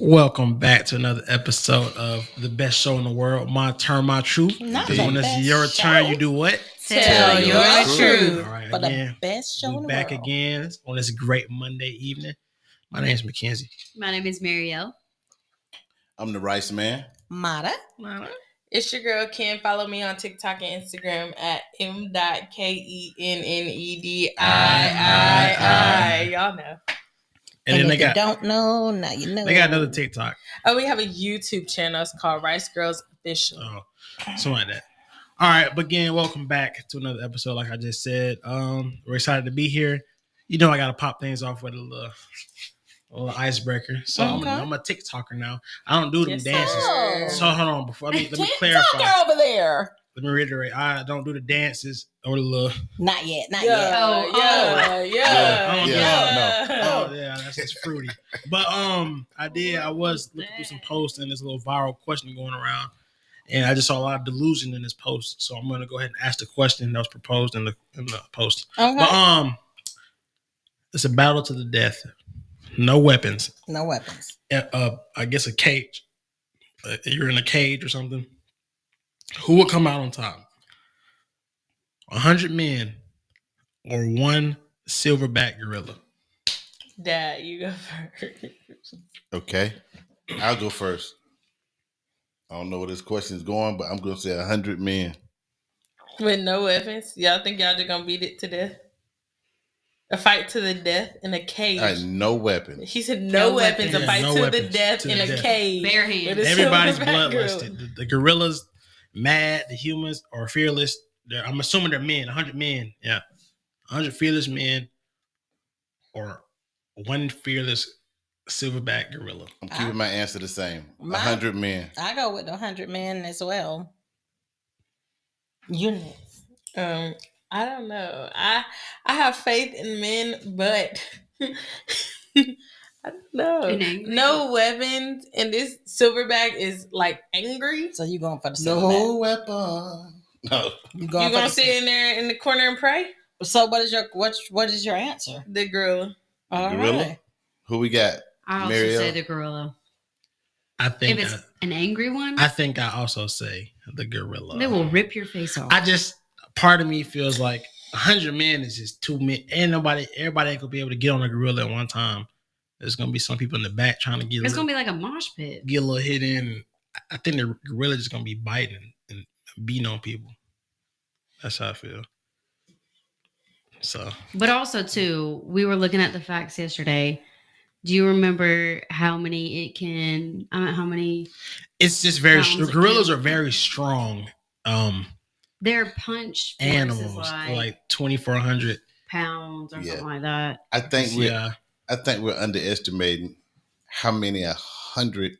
Welcome back to another episode of the best show in the world. My turn, my truth. Not So the when it's best your show. turn, you do what? Tell your truth. All right, For the again, best show we in the back world. again on this great Monday evening. My name is Mackenzie. My name is Marielle. I'm the Rice Man. Mata. It's your girl Ken. Follow me on TikTok and Instagram at m.kennedi. Y'all know. And then if they got you don't know, now you know. they got another TikTok. Oh, we have a YouTube channel. It's called Rice Girls Official. Oh, something like that. All right, but again, welcome back to another episode. Like I just said, we're excited to be here. You know, I gotta pop things off with a little icebreaker. So Okay. I'm a TikToker now. I don't do them Yes, dances. sir. So hold on, before let me TikToker clarify. over there. Let me reiterate. I don't do the dances or the little. Not yet. Not Yeah, yet. Oh No. yeah, that's just fruity. But I was looking through some posts and this little viral question going around, and I just saw a lot of delusion in this post. So I'm gonna go ahead and ask the question that was proposed in the post. Okay. But it's a battle to the death. No weapons. No weapons. I guess a cage. You're in a cage or something. Who will come out on top? 100 men or one silverback gorilla? Dad, you go first. Okay. I'll go first. I don't know where this question is going, but I'm going to say 100 men. With no weapons. Y'all think y'all just gonna beat it to death? A fight to the death in a cage. All right, no weapons. He said no weapons. weapons. A fight No to the weapons. death To in the a death. cage. Bare hands. with a Everybody's silverback gorilla. bloodlusted. The gorillas mad. The humans are fearless. I'm assuming they're men. 100 men. Yeah, 100 fearless men or one fearless silverback gorilla. I'm keeping my answer the same. My- 100 men. I go with the 100 men as well. Units. I don't know. I have faith in men, but I don't know. And angry. No weapons, and this silverback is like angry. So you going for the No silverback? weapon. No. You You going for gonna the sit in there in the corner and pray? So what is your answer? The gorilla. All Gorilla? right. Who we got? I also Marielle? say the gorilla. I think. If it's an angry one, I think I also say the gorilla. they will rip your face off. Part of me feels like 100 men is just too many. Everybody ain't gonna be able to get on a gorilla at one time. There's gonna be some people in the back trying to it's gonna be like a mosh pit. get a little hit in. I think the gorilla is gonna be biting and beating on people. That's how I feel. So But also too, we were looking at the facts yesterday. Do you remember how many it can? How many it's just very. Sounds Gorillas like- are very strong their punch force animals, is like 2,400. pounds or Yeah. something like that. I think Yeah, we're underestimating how many 100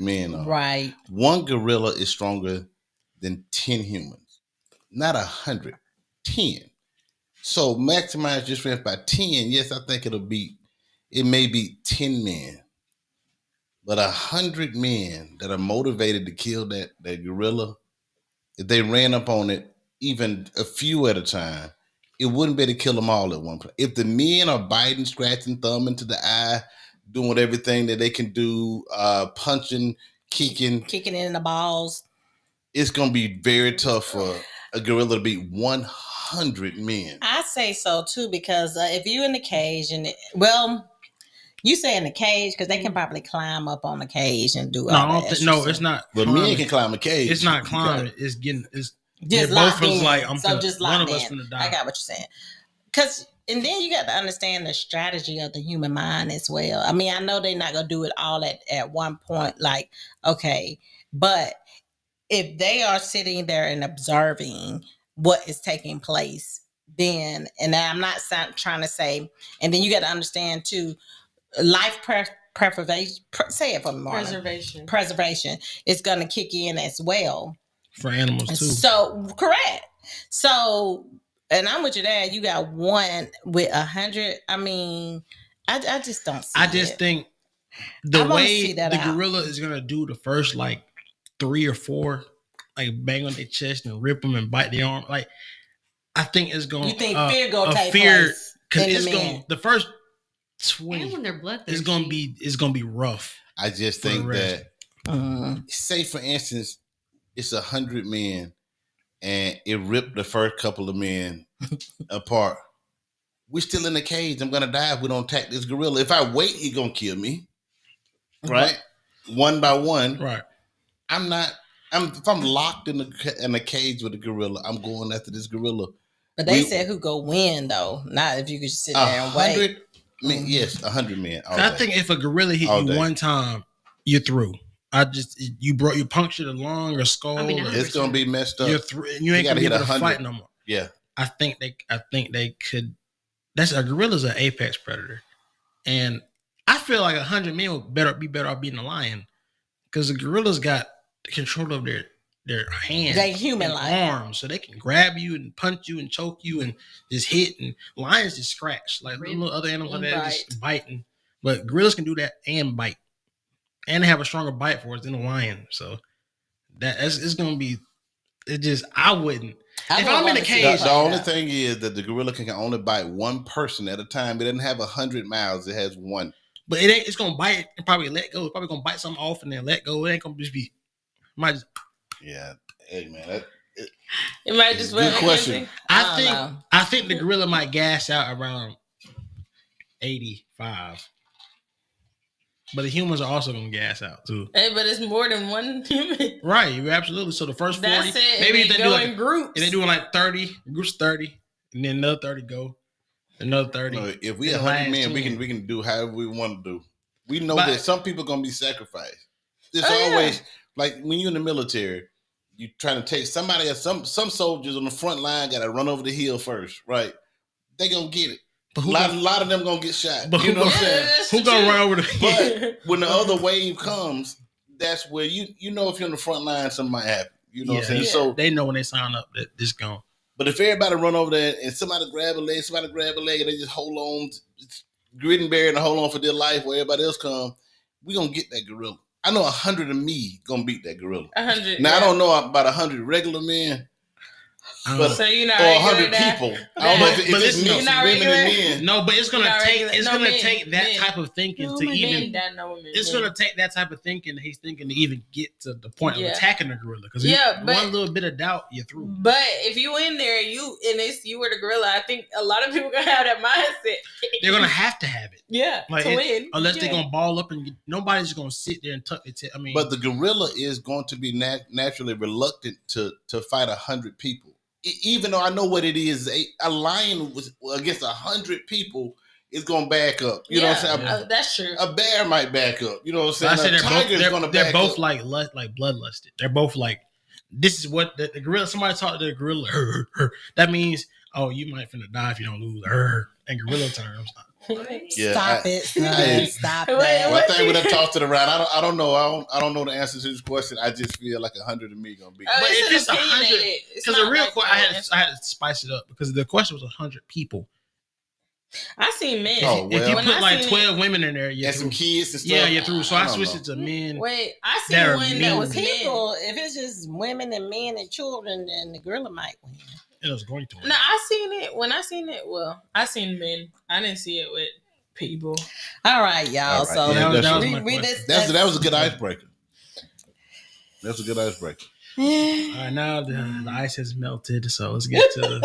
men are. Right. One gorilla is stronger than 10 humans. Not 100, 10. So maximize your strength by 10. Yes, I think it may be 10 men. But 100 men that are motivated to kill that gorilla, if they ran up on it, even a few at a time, it wouldn't be able to kill them all at one place. If the men are biting, scratching, thumbing to the eye, doing everything that they can do, punching, kicking In the balls. it's going to be very tough for a gorilla to beat 100 men. I say so too, because if you're in the cage you say in the cage because they can probably climb up on the cage and do no, I all don't that. think. No, it's not. But climbing. men can climb a cage. It's not climbing. It's getting. It's just both locked of us in. like, so just one locked of us in. finna die. I got what you're saying. And then you got to understand the strategy of the human mind as well. I mean, I know they're not gonna do it all at one point. Like, okay, but if they are sitting there and observing what is taking place, then, and I'm not trying to say, and then you got to understand too, life preservation. Say it for me, Marlon. Preservation is going to kick in as well for animals too. So correct. So, and I'm with you there. You got one with 100. I mean, I just don't see I just it. think I the wanna way see that the out. gorilla is gonna do the first like 3 or 4, like bang on their chest and rip them and bite their arm. Like I think it's gonna. You think fear gonna a take fear place because in the it's man? going the first And when they're bloodthirsty. it's gonna be rough. I just For the think rest. that, say for instance, it's 100 men, and it ripped the first couple of men apart. We're still in the cage. I'm gonna die if we don't attack this gorilla. If I wait, he gonna kill me, right? One by one. Right. If I'm locked in the cage with a gorilla, I'm going after this gorilla. But they said who go win though, not if you could just sit there and wait. 100 men, yes, 100 men. I think if a gorilla hit you one time, you're through. You punctured a lung or skull. I mean, it's gonna be messed up. You're through. You ain't gonna be able to fight no more. Yeah. I think they could. That's a gorilla's an apex predator, and I feel like 100 men would be better off beating a lion, because the gorillas got control of their hands, they human and like arms, so they can grab you and punch you and choke you and just hit. And lions just scratch, like little other animals like that just biting. But gorillas can do that and bite, and they have a stronger bite force than a lion. So it's gonna be. It just I wouldn't. If I'm in the cage, the only thing is that the gorilla can only bite one person at a time. It doesn't have 100 mouths. It has one. But it's gonna bite and probably let go. It's probably gonna bite something off and then let go. It ain't gonna just be. Yeah. Hey man, it might just be good question. I think the gorilla might gas out around 85. But the humans are also gonna gas out too. Hey, but it's more than one human. Right, you're absolutely. So the first 40, that's it. maybe if they go in groups. If they're doing like 30, groups 30, and then another 30 go, another 30. No, if we 100 men, we can do however we want to do. We know that some people gonna be sacrificed. It's always like when you're in the military, you trying to take somebody. Some soldiers on the front line got to run over the hill first, right? They gonna get it. But a lot of them gonna get shot. But you know what I'm saying? Who gonna run over the hill? But when the other wave comes, that's where you know if you're on the front line, something might happen. You know what I'm saying? Yeah. So they know when they sign up that this gone. But if everybody run over there and somebody grab a leg, and they just hold on, grit and bear and hold on for their life where everybody else come, we gonna get that gorilla. I know 100 of me gonna beat that gorilla. 100. Now I don't know about 100 regular men. But, so you're not or 100 people. I don't know if it's mixed women and men. No, but it's gonna take that type of thinking to even. It's gonna take that type of thinking that he's thinking to even get to the point of attacking the gorilla. Because one little bit of doubt, you're through. But if you in there, you were the gorilla, I think a lot of people gonna have that mindset. They're gonna have to have it. Yeah, like to win. Unless they're gonna ball up and nobody's gonna sit there and tuck their tail. I mean, but the gorilla is going to be naturally reluctant to fight 100 people. Even though I know what it is, a lion against 100 people is going to back up. You know what I'm saying? That's true. A bear might back up. You know what I'm saying? They're both like bloodlusted. They're both like, this is what the gorilla. Somebody talked to the gorilla. That means, oh, you might finna die if you don't lose. In gorilla terms. Stop it. Stop it. One thing when I tossed it around, I don't know. I don't know the answer to this question. I just feel like 100 of me gonna be. But if it's 100, because the real question, I had to spice it up because the question was 100 people. I seen men. Oh, well. If you put like 12 women in there, and some kids and stuff. Yeah, you're through. So I switched it to men. Wait, I seen one that was people. If it's just women and men and children, then the gorilla might win. It was going to win. No, I seen it. When I seen it, I seen men. I didn't see it with people. All right, y'all. All right. So that was a good icebreaker. That's a good icebreaker. All right, now the ice has melted, so let's get to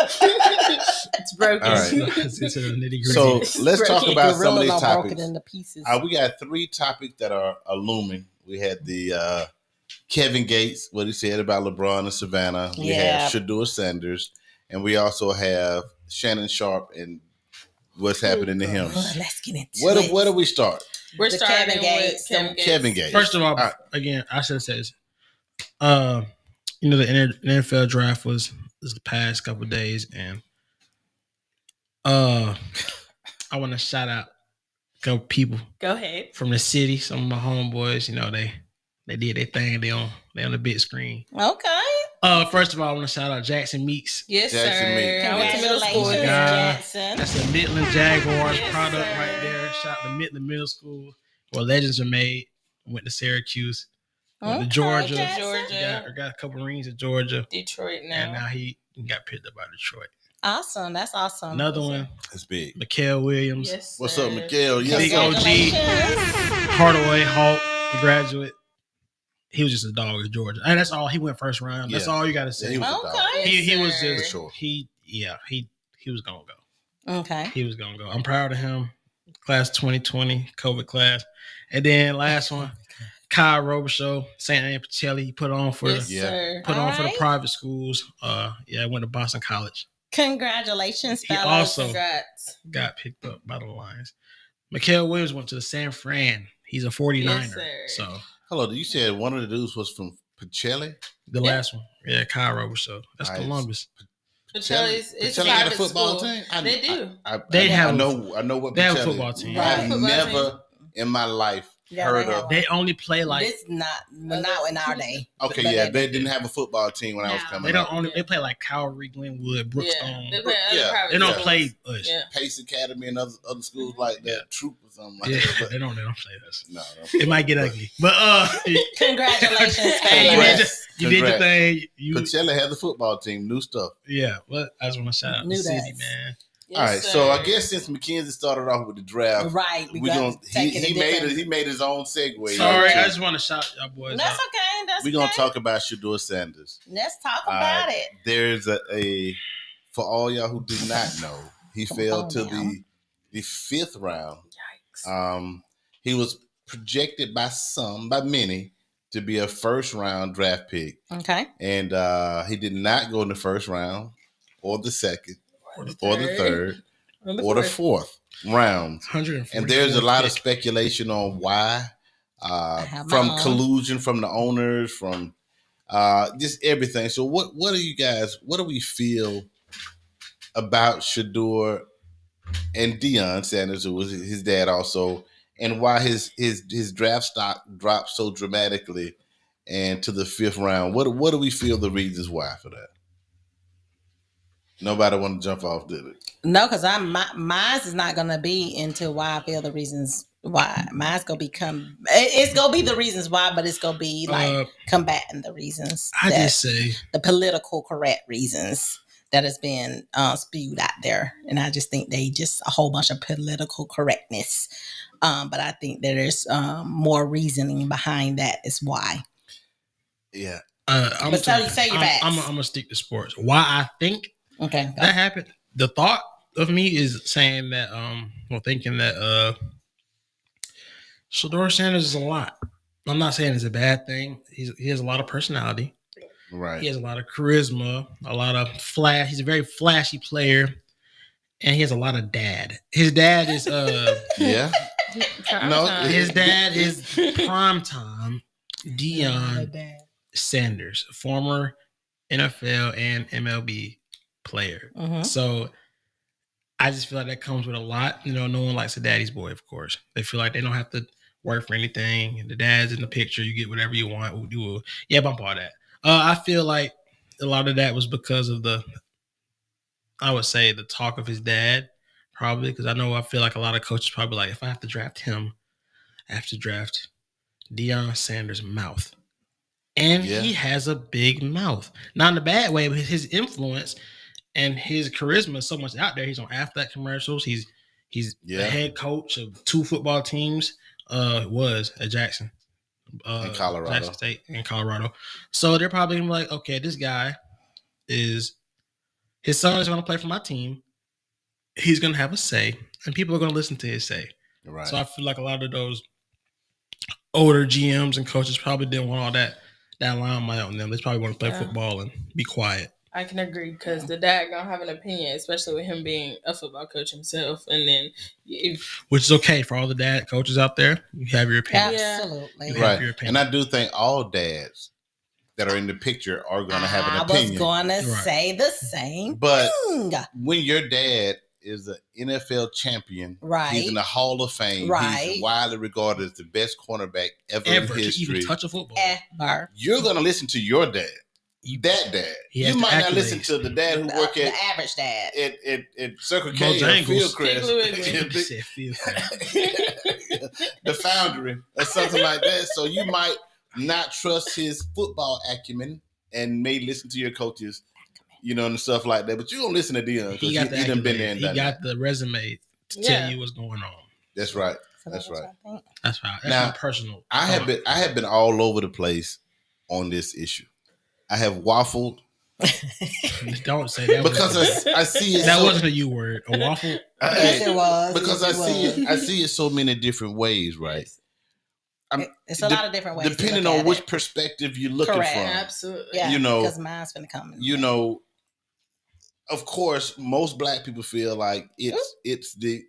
it's broken. All right. Let's get to the nitty-gritty. So let's talk about some of these topics. Into pieces. We got 3 topics that are looming. We had the Kevin Gates, what he said about LeBron and Savannah. We have Shedeur Sanders, and we also have Shannon Sharp and what's happening to him. Let's get into it. Where do we start? We're starting with Kevin Gates. First of all, again, I should have said this. The NFL draft was the past couple of days, and I want to shout out a couple people. Go ahead. From the city, some of my homeboys. They did their thing. They on the big screen. Okay. First of all, I want to shout out Jackson Meeks. Yes, Jackson sir. Meeks. I went to middle school. Jackson. That's the Midland Jaguars product right there. Shout out to Midland Middle School, where legends are made. Went to Syracuse. Went to Georgia. Got a couple rings at Georgia. Detroit now. And now he got picked up by Detroit. Awesome. That's awesome. Another one, That's big. Mikael Williams. Yes. What's sir. up, Mikael? Yes, Big sir. OG. Congratulations. Hardaway, Hawk, graduate. He was just a dog at Georgia. And that's all. He went first round. That's Yeah. all you got to Yeah, say. he was a dog. Okay. He was Yes, sir. just For sure. he was gonna go. Okay. He was gonna go. I'm proud of him. Class 2020, COVID class. And then last one, Kyle Robichaux, St. Anne Pacelli. He put on for Yes, the, Yeah. sir. put on for the Alright. private schools. Went to Boston College. Congratulations, He fellas. also- Congrats. Got picked up by the Lions. Mikael Williams went to the San Fran. He's a 49er. Yes, sir. So Hello, you said one of the dudes was from Pacelli? the Yeah. last one, Kyle Robichaux. That's Nice. Columbus. Pacelli's it's a Pacelli got a private football school. team? They do. They have I a- know what they have a Pacelli football is. team. Right. I've Football never in my life Yeah, heard they of. have They only play like This not in our day. Okay, But yeah, they- they didn't have a football team when I was No. coming they don't up. only Yeah. they play like Calvary, Glenwood, Brookstone. They play other Yeah. private They don't schools. play us. Yeah. Pace Academy and other schools like that, Troop or something like Yeah, that. But they don't play us. no. It might get ugly, but Congratulations, Hey, fellas. you did your Congrats. thing. You Pacelli had the football team, new stuff. yeah. Well, I just want to shout out Knew the city, that. man. Yes, All right, sir. so I guess since Mackenzie started off with the draft, Right. we got gonna to take it a different- he made his own segue. Sorry, into- I just want to shout y'all boys That's out. okay. That's we're gonna okay. talk about Shador Sanders. Let's talk All about right. it. There's a for all y'all who do not know, he Come fell on to now. the fifth round. Yikes. He was projected by many, to be a first round draft pick, Okay. and he did not go in the first round, or the second, or the third, or the fourth round. 140. And there's a lot of speculation on why, have my from own. collusion from the owners, from just everything. So what do you guys? What do we feel about Shador and Deion Sanders, who was his dad also, and why his draft stock dropped so dramatically and to the fifth round? What do we feel the reasons why for that? Nobody want to jump off, did it? No, because mine is not gonna be into why I feel the reasons why. Mine's gonna become. It's gonna be the reasons why, but it's gonna be like combating the reasons. I that- just say the political correct reasons that has been spewed out there, and I just think they just a whole bunch of political correctness. But I think there's more reasoning behind that. Is why. Yeah. I'm But say your facts. I'm gonna stick to sports. Why I think Okay. go. that happened. The thought of me is saying that thinking that Shador Sanders is a lot. I'm not saying it's a bad thing. He has a lot of personality. Right. He has a lot of charisma, a lot of flash. He's a very flashy player, and he has a lot of dad. His dad is Yeah. No, his dad is primetime Deion Sanders, former NFL and MLB player. Mhm. So I just feel like that comes with a lot. You know, no one likes a daddy's boy, of course. They feel like they don't have to work for anything. The dad's in the picture. You get whatever you want. Yeah, bump all that. I feel like a lot of that was because of I would say the talk of his dad, probably, because I feel like a lot of coaches probably like, if I have to draft him, I have to draft Deion Sanders' mouth. And Yeah. he has a big mouth. Not in a bad way, but his influence and his charisma is so much out there. He's on Aflac commercials. He's Yeah. the head coach of 2 football teams. Was at Jackson. In Colorado. Jackson State in Colorado. So they're probably gonna be like, okay, this guy his son is gonna play for my team. He's gonna have a say, and people are gonna listen to his say. Right. So I feel like a lot of those older GMs and coaches probably didn't want all that limelight on them. They probably want to play Yeah. football and be quiet. I can agree because the dad gonna have an opinion, especially with him being a football coach himself. And then if Which is okay for all the dad coaches out there. You have your opinion. Absolutely. Yeah. Right. your opinion. And I do think all dads that are in the picture are going to have an I opinion. was going to Right. say the same But thing. when your dad is an NFL champion, Right. he's in the Hall of Fame, Right. he's widely regarded as the best cornerback ever Ever in to history, even touch a football. Ever. you're going to listen to your dad. That dad. He has You the might not listen accolades. to the dad who work The at average dad. at Circle K or Bojangles. Fieldcrest, You said feel the Foundry or something like that. So you might not trust his football acumen and may listen to your coach's you know, and stuff like that. But you don't listen to Dion because He got the he done been there accolades. and He done got that. the resume to Yeah. tell you what's going on. That's right. So That's what right. I think. That's right. That's Now, my personal. I have been all over the place on this issue. I have waffled Don't say that because I see it. that so, wasn't a U word. A waffle. Yes, it was. because Yes, I see it so many different ways, right? It's a lot of different ways. Depending to look on at which it. perspective you're looking Correct. from. Absolutely. Yeah, you know, because mine's gonna come. You know, of course, most black people feel like it's the.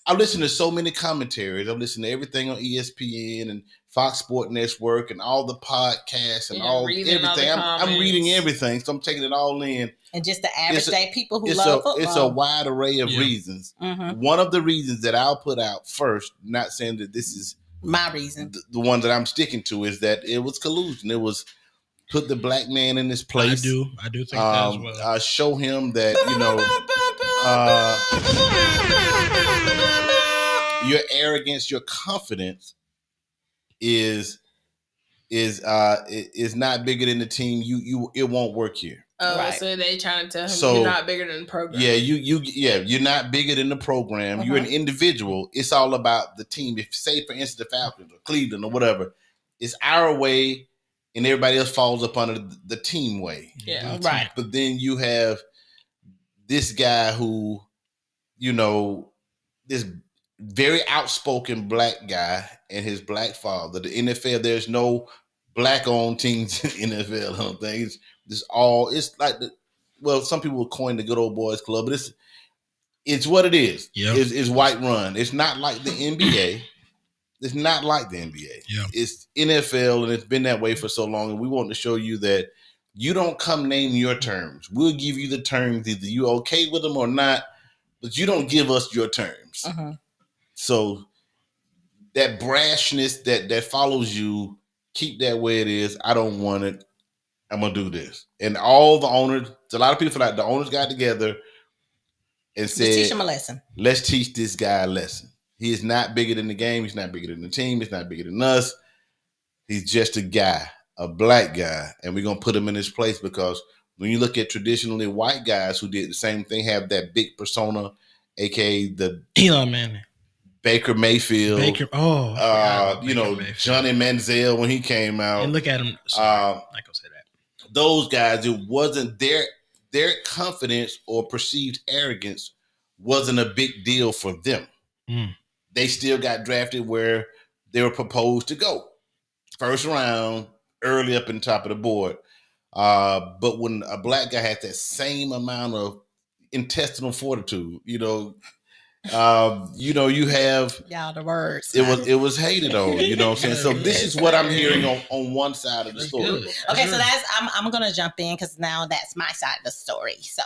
I listen to so many commentaries. I listen to everything on ESPN and Fox Sport Network and all the podcasts and everything. I'm reading everything, so I'm taking it all in. And just the average day people who love football. It's a wide array of reasons. Mm-hmm. One of the reasons that I'll put out first, not saying that this is my reason, the one that I'm sticking to, is that it was collusion. It was put the black man in his place. I do think that as well. Show him that, you know, your arrogance, your confidence is not bigger than the team. It won't work here. Oh, right. So they trying to tell him you're not bigger than the program. Yeah, you're not bigger than the program. You're an individual. It's all about the team. If, say, for instance, the Falcons or Cleveland or whatever, it's our way, and everybody else falls up under the team way. Yeah, right. But then you have this guy who, you know, this very outspoken black guy and his black father. The NFL, there's no black-owned teams in the NFL. I don't think it's like some people will coin the good old boys club, but it's what it is. Yep. It's white run. It's not like the NBA. It's not like the NBA. Yep. It's NFL, and it's been that way for so long. And we want to show you that you don't come name your terms. We'll give you the terms. Either you okay with them or not, but you don't give us your terms. So that brashness that follows you, keep that way it is. I don't want it. I'm going to do this. And all the owners, a lot of people like the owners got together and said, let's teach him a lesson. Let's teach this guy a lesson. He is not bigger than the game. He's not bigger than the team. He's not bigger than us. He's just a guy, a black guy. And we're going to put him in his place, because when you look at traditionally white guys who did the same thing, have that big persona, a.k.a. the Elon Manning, Baker Mayfield, Mayfield. Johnny Manziel when he came out. And look at him. Sorry, I can say that. Those guys, it wasn't their confidence or perceived arrogance wasn't a big deal for them. They still got drafted where they were proposed to go. First round, early up in the top of the board. But when a black guy has that same amount of intestinal fortitude, you have y'all the words. It was hated on, you know what I'm saying? So this is what I'm hearing on one side of the story. Good. Okay, so I'm gonna jump in because now that's my side of the story. So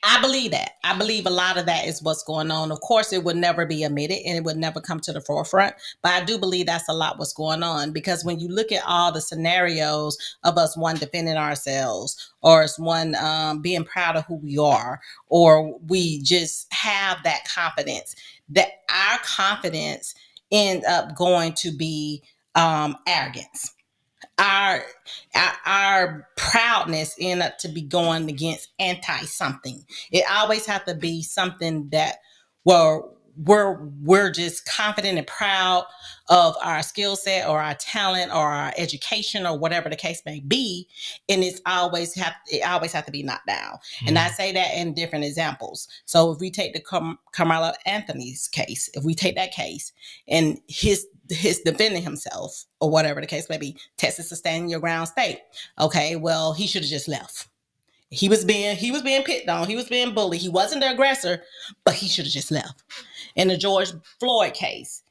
I believe that. I believe a lot of that is what's going on. Of course, it would never be admitted and it would never come to the forefront. But I do believe that's a lot what's going on, because when you look at all the scenarios of us, one, defending ourselves, or as one being proud of who we are, or we just have that confidence, that our confidence ends up going to be arrogance. Our proudness end up to be going against anti something. It always have to be something that we're just confident and proud of our skill set or our talent or our education or whatever the case may be, and it always have to be knocked down. And I say that in different examples. So if we take the Carmelo Anthony's case, if we take that case and his defending himself or whatever the case may be, Texas is standing your ground state. Okay, well, he should have just left. He was being picked on. He was being bullied. He wasn't the aggressor, but he should have just left. In the George Floyd case,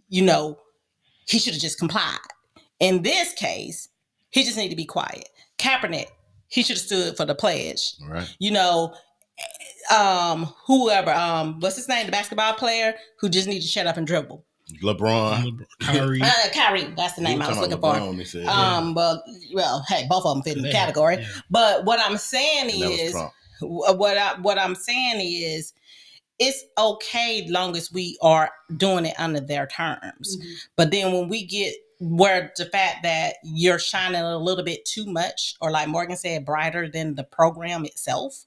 he should have just complied. In this case, he just needed to be quiet. Kaepernick, he should have stood for the pledge. Right. Whoever, what's his name? The basketball player who just needed to shut up and dribble. LeBron. Kyrie. Kyrie, that's the name I was looking for. Well, hey, both of them fit in the category. Yeah. But what I'm saying is, what I'm saying is, it's okay long as we are doing it under their terms. Mm-hmm. But then when we get where the fact that you're shining a little bit too much, or like Morgan said, brighter than the program itself,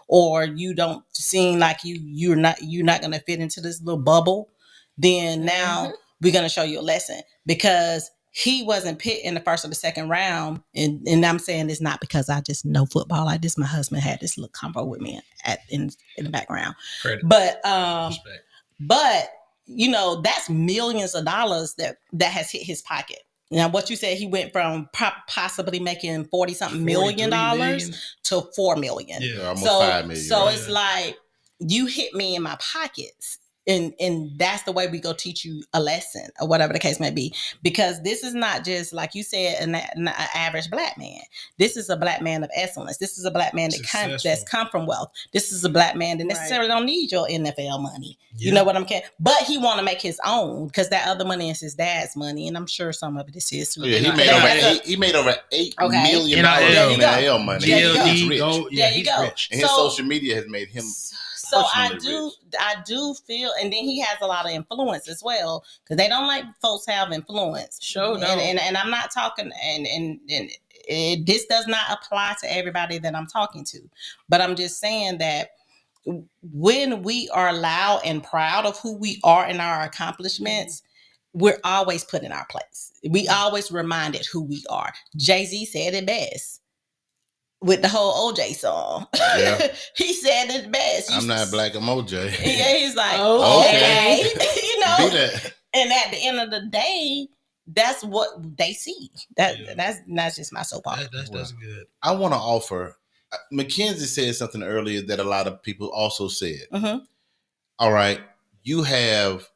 or you don't seem like you're not gonna fit into this little bubble, then now we're gonna show you a lesson, because he wasn't picked in the first or the second round. And I'm saying this not because I just know football like this. My husband had this little combo with me in the background. Credit. But Respect. but that's millions of dollars that has hit his pocket. Now, what you said, he went from possibly making $40-something million to $4 million. Yeah, almost $5 million. So it's like, you hit me in my pockets. And that's the way we go teach you a lesson, or whatever the case may be. Because this is not just, like you said, an average black man. This is a black man of excellence. This is a black man that's come from wealth. This is a black man that necessarily don't need your NFL money. Yeah. You know what I'm saying? But he want to make his own, because that other money is his dad's money, and I'm sure some of it is his too. Yeah, he made over $8 million in NIL money. He's rich. He's rich. And his social media has made him. So I do feel, and then he has a lot of influence as well, because they don't like folks have influence. Sure, no. And I'm not talking, and this does not apply to everybody that I'm talking to, but I'm just saying that when we are loud and proud of who we are and our accomplishments, we're always put in our place. We always reminded who we are. Jay-Z said it best with the whole OJ song. Yeah. He said it best. I'm not black, I'm OJ. Yeah, he's like, okay. And at the end of the day, that's what they see. That's just my soapbox. That's good. I want to offer, Mackenzie said something earlier that a lot of people also said. Mm-hmm. All right, you have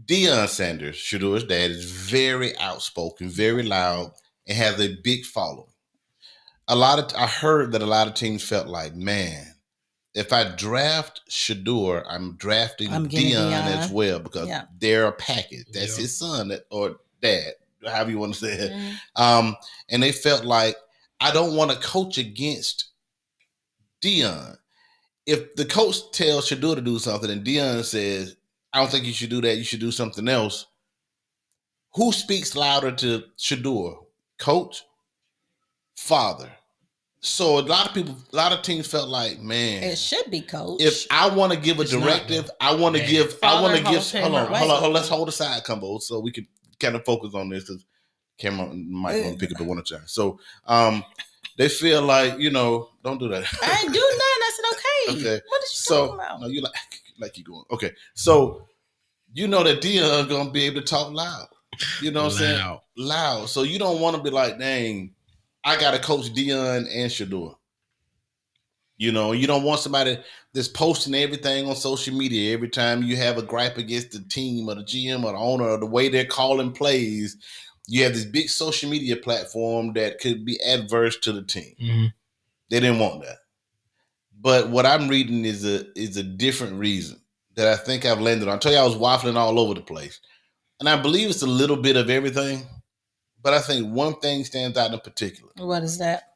Deion Sanders, Shadour's dad, is very outspoken, very loud, and has a big following. I heard that a lot of teams felt like, man, if I draft Shadour, I'm drafting Deion as well, because they're a package. That's his son or dad, however you want to say it. Mm-hmm. And they felt like, I don't want to coach against Deion. If the coach tells Shadour to do something and Deion says, I don't think you should do that, you should do something else, who speaks louder to Shadour? Coach? Father? So a lot of teams felt like, man, it should be coach. If I want to give a directive, I want to give. Hold on. Let's hold aside, combo, so we can kind of focus on this, because camera might want to pick up the one time. So, they feel like, don't do that. I ain't doing nothing. I said okay. Okay. What is you talking about? No, you like you going. Okay. So that Deion gonna be able to talk loud. You know what I'm saying? Loud. So you don't want to be like, dang, I got to coach Deion and Shadour. You don't want somebody that's posting everything on social media every time you have a gripe against the team or the GM or the owner or the way they're calling plays. You have this big social media platform that could be adverse to the team. Mm-hmm. They didn't want that. But what I'm reading is a different reason that I think I've landed on. I tell you, I was waffling all over the place. And I believe it's a little bit of everything. But I think one thing stands out in particular. What is that?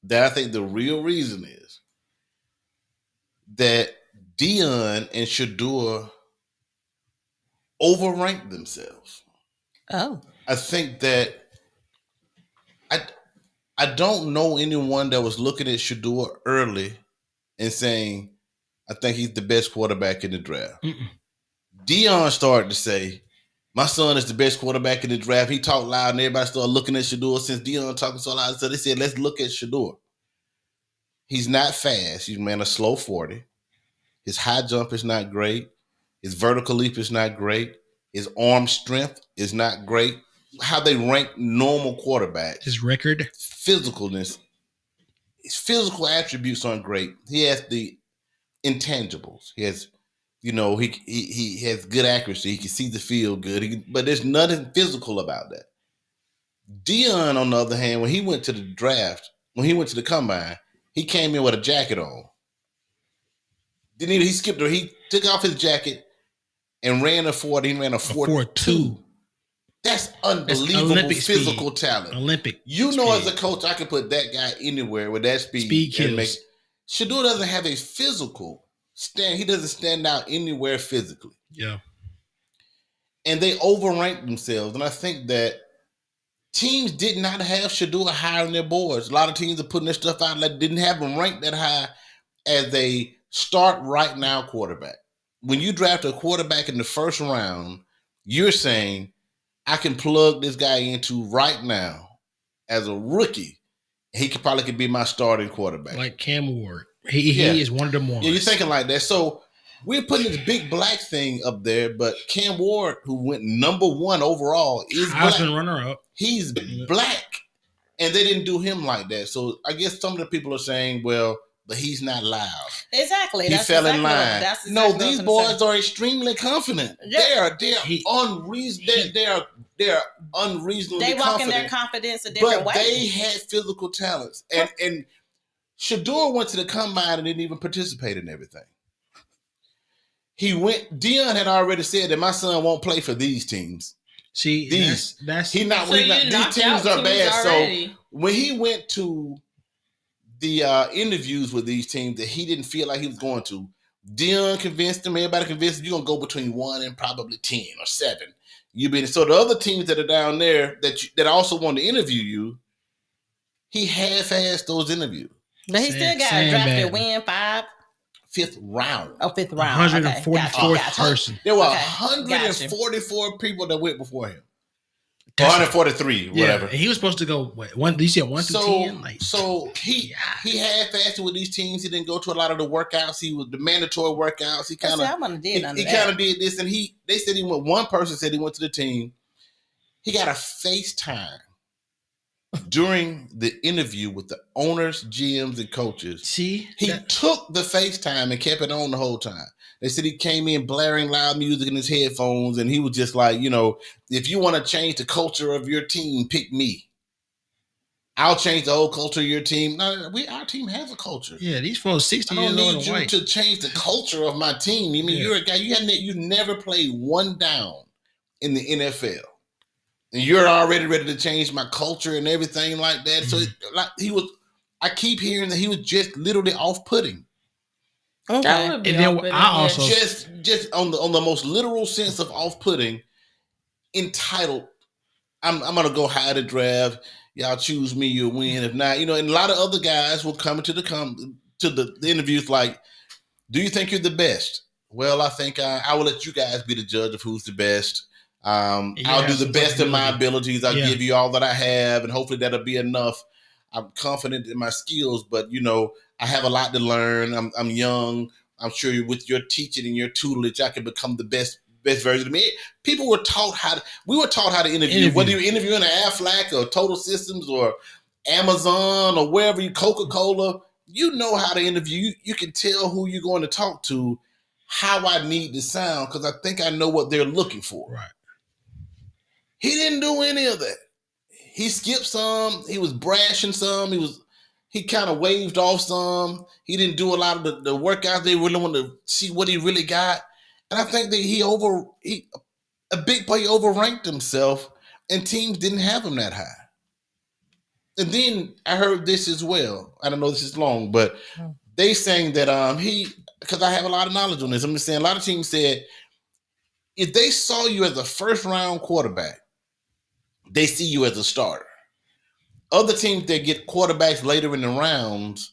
That I think the real reason is that Deion and Shadour overranked themselves. Oh. I think that I don't know anyone that was looking at Shadour early and saying, I think he's the best quarterback in the draft. Mm-mm. Deion started to say, my son is the best quarterback in the draft. He talked loud and everybody started looking at Shadour. Since Deion talking so loud, so they said, let's look at Shadour. He's not fast. He's a slow 40. His high jump is not great. His vertical leap is not great. His arm strength is not great. How they rank normal quarterbacks. His record. Physicalness. His physical attributes aren't great. He has the intangibles. He has... he has good accuracy. He can see the field good. But there's nothing physical about that. Deion, on the other hand, when he went to the draft, when he went to the combine, he came in with a jacket on. He skipped her. He took off his jacket and ran a 40. He ran a 4.2. That's unbelievable physical talent. Olympic. As a coach, I could put that guy anywhere with that speed. Speed kills. Shadour doesn't have a physical stand. He doesn't stand out anywhere physically. Yeah. and they overranked themselves. And I think that teams did not have Shador high on their boards. A lot of teams are putting their stuff out that didn't have him ranked that high as a start right now quarterback. When you draft a quarterback in the first round, you're saying, I can plug this guy into right now as a rookie. He could be my starting quarterback. Like Cam Ward. He is one of them ones. Yeah, you're thinking like that. So we're putting this big black thing up there, but Cam Ward, who went number 1 overall, is Heisman black. runner-up. He's black. And they didn't do him like that. So I guess some of the people are saying, well, but he's not loud. Exactly. He fell in line. No, these boys are extremely confident. Yeah. They're unreasonably They walk confident. in their confidence a different way. But they had physical talents. And Shador went to the combine and didn't even participate in everything. Deion had already said that my son won't play for these teams. See, these that's these teams are bad. So when he went to the interviews with these teams that he didn't feel like he was going to, Deion convinced him, everybody convinced him, you're gonna go between 1 and probably 10 or 7. So the other teams that are down there that also want to interview you, he half-assed those interviews. But he still got drafted win 5th round. Oh, 5th round. 144th person. There were 144 people that went before him. 143, whatever. Yeah, he was supposed to go, what, 1 through 10? So he half-assed with these teams. He didn't go to a lot of the workouts. He was the mandatory workouts. He kind of did this, and they said he went. One person said he went to the team. He got a FaceTime during the interview with the owners, GMs, and coaches. See, he took the FaceTime and kept it on the whole time. They said he came in blaring loud music in his headphones, and he was just like, if you want to change the culture of your team, pick me. I'll change the whole culture of your team. No, our team has a culture. Yeah, these folks 60 years old. I don't need you to change the culture of my team. I mean, you're a guy. You never played one down in the NFL, and you're already ready to change my culture and everything like that. Mm-hmm. So I keep hearing that he was just literally off-putting. Okay. And then I also just on the most literal sense of off-putting, entitled. I'm gonna go high the draft. Y'all choose me, you'll win. If not, and a lot of other guys will come to the interviews like, do you think you're the best? Well, I think I will let you guys be the judge of who's the best. I'll do the best of my abilities. I'll give you all that I have, and hopefully that'll be enough. I'm confident in my skills, but I have a lot to learn. I'm young. I'm sure with your teaching and your tutelage, I can become the best version of me. We were taught how to interview. Whether you're interviewing an Aflac or Total Systems or Amazon or wherever Coca-Cola, you know how to interview. You can tell who you're going to talk to, how I need to sound, because I think I know what they're looking for. Right. He didn't do any of that. He skipped some. He was brashing some. He kind of waved off some. He didn't do a lot of the workouts. They really wanted to see what he really got. And I think that a big play overranked himself, and teams didn't have him that high. And then I heard this as well. I don't know if this is long, but they saying that because I have a lot of knowledge on this. I'm just saying a lot of teams said if they saw you as a first round quarterback, they see you as a starter. Other teams that get quarterbacks later in the rounds,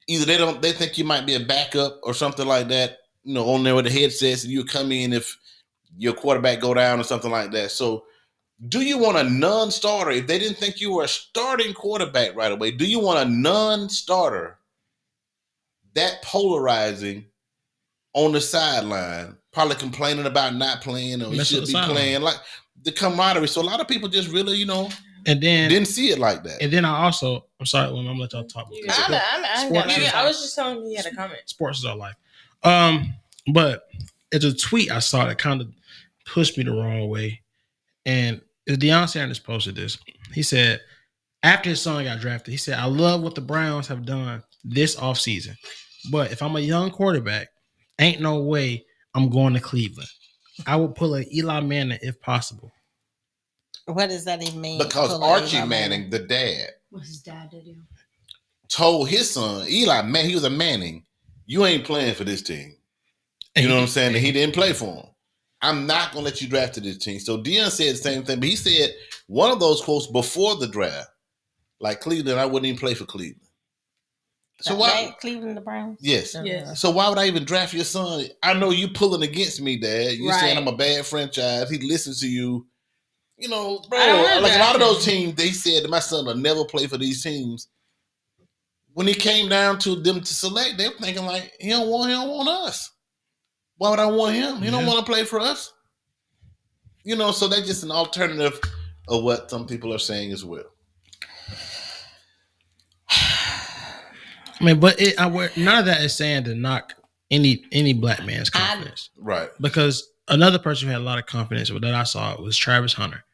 either they think you might be a backup or something like that, on there with the headsets, and you come in if your quarterback go down or something like that. So do you want a non-starter? If they didn't think you were a starting quarterback right away, do you want a non-starter that polarizing on the sideline, probably complaining about not playing or he should be playing, like the camaraderie? So a lot of people just really, and then didn't see it like that. And then I'm sorry, I'm gonna let y'all talk. I was just telling him he had a comment. Sports is our life. But it's a tweet I saw that kind of pushed me the wrong way. And Deion Sanders posted this. He said, after his son got drafted, he said, I love what the Browns have done this offseason. But if I'm a young quarterback, ain't no way I'm going to Cleveland. I will pull an Eli Manning if possible. What does that even mean? Because Archie Manning, the dad, what's his dad to do? Told his son, Eli, man, he was a Manning, you ain't playing for this team. You know what I'm saying? That he didn't play for him. I'm not going to let you draft to this team. So Deion said the same thing, but he said one of those quotes before the draft, like Cleveland, I wouldn't even play for Cleveland. So why Cleveland the Browns? Yes. Yes. So why would I even draft your son? I know you pulling against me, Dad. You saying I'm a bad franchise. He listens to you. You know, bro. Like a lot of those teams, they said that my son will never play for these teams. When it came down to them to select, they were thinking like, he don't want us. Why would I want him? He don't want to play for us. You know, so that's just an alternative of what some people are saying as well. I mean, but none of that is saying to knock any black man's confidence, right? Because another person who had a lot of confidence that I saw was Travis Hunter.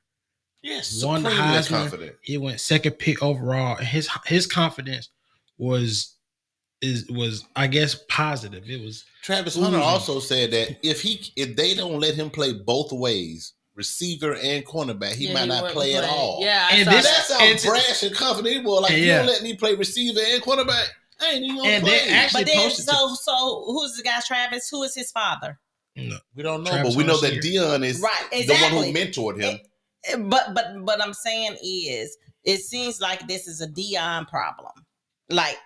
Yes, won the Heisman. He went second pick overall, and his confidence was I guess positive. It was Travis Hunter also said that if they don't let him play both ways, receiver and cornerback, he might not play at all. Yeah, and that's how brash and confident he was. Like, you don't let me play receiver and cornerback, I ain't even gonna play. They actually but then, so who's the guy, Travis? Who is his father? No, we don't know, but we know that Deion is the one who mentored him. But I'm saying is, it seems like this is a Deion problem. Like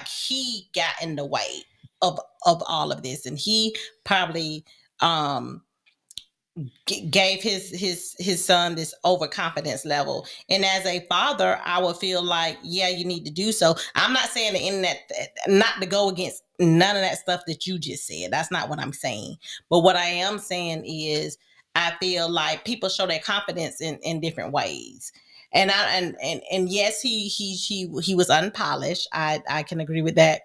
he got in the way of all of this, and he probably gave his son this overconfidence level. And as a father, I would feel like, yeah, you need to do so. I'm not saying the internet not to go against none of that stuff that you just said. That's not what I'm saying. But what I am saying is, I feel like people show their confidence in different ways. And yes, he was unpolished. I can agree with that.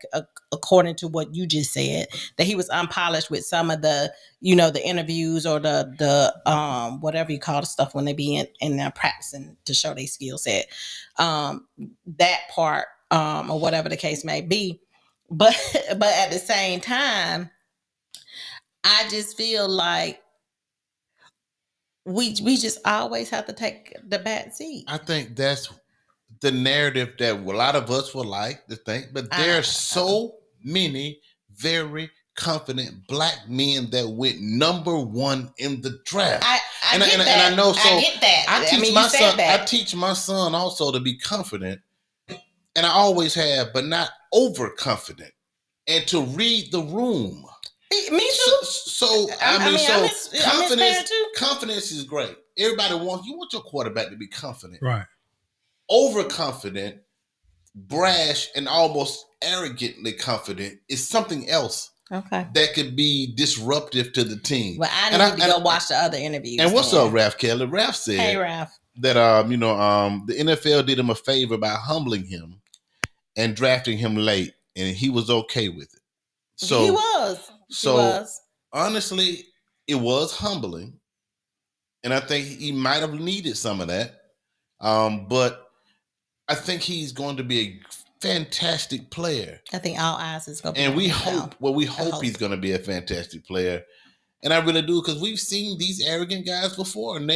According to what you just said, that he was unpolished with some of the, the interviews or the whatever you call the stuff when they be in there practicing to show their skill set, that part, or whatever the case may be. But at the same time, I just feel like we just always have to take the back seat. I think that's the narrative that a lot of us would like to think, but there are so many very confident black men that went number one in the draft. And I know, so I get that. I teach my son also to be confident, and I always have, but not overconfident, and to read the room. Me too. So confidence is great. Everybody wants your quarterback to be confident, right? Overconfident, brash, and almost arrogantly confident is something else. Okay, that could be disruptive to the team. Well, I need to go watch the other interviews. And what's up, Ralph Kelly? Ralph said, "Hey, Ralph, that the NFL did him a favor by humbling him and drafting him late, and he was okay with it. So he was. Honestly, it was humbling, and I think he might have needed some of that. But I think he's going to be a fantastic player. I think all eyes is going to be. And we hope he's going to be a fantastic player. And I really do, because we've seen these arrogant guys before. And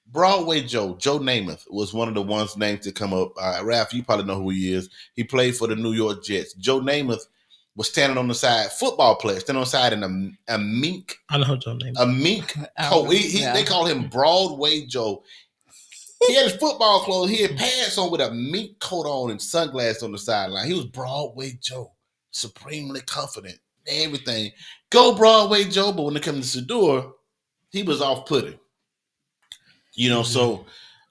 Broadway Joe Namath was one of the ones named to come up. Ralph, you probably know who he is. He played for the New York Jets. Joe Namath was standing on the side, football player, standing on the side in a mink. I know Joe Namath. A mink coat. They call him Broadway Joe. He had his football clothes. He had pants on with a mink coat on and sunglasses on the sideline. He was Broadway Joe, supremely confident, everything. Go Broadway Joe, but when it comes to Sador, he was off-putting. So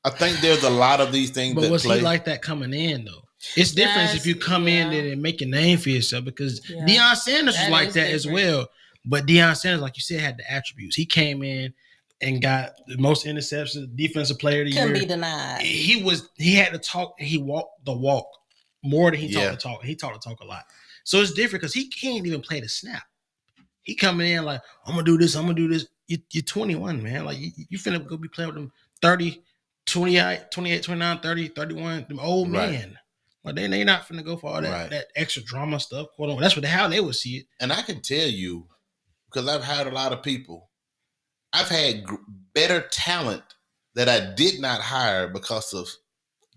I think there's a lot of these things. But was he like that coming in though? It's different if you come in and make a name for yourself, because Deion Sanders was like that as well. But Deion Sanders, like you said, had the attributes. He came in and got the most interceptions, defensive player of the year. Couldn't be denied. He had to talk. He walked the walk more than he talked the talk. He talked the talk a lot. So it's different because he can't even play the snap. He coming in like, I'm gonna do this. You're 21, man. Like you finna go be playing with them 30, 28, 29, 30, 31, them old men. Like they not finna go for all that extra drama stuff. That's how they would see it. And I can tell you, because I've hired a lot of people, I've had better talent that I did not hire because of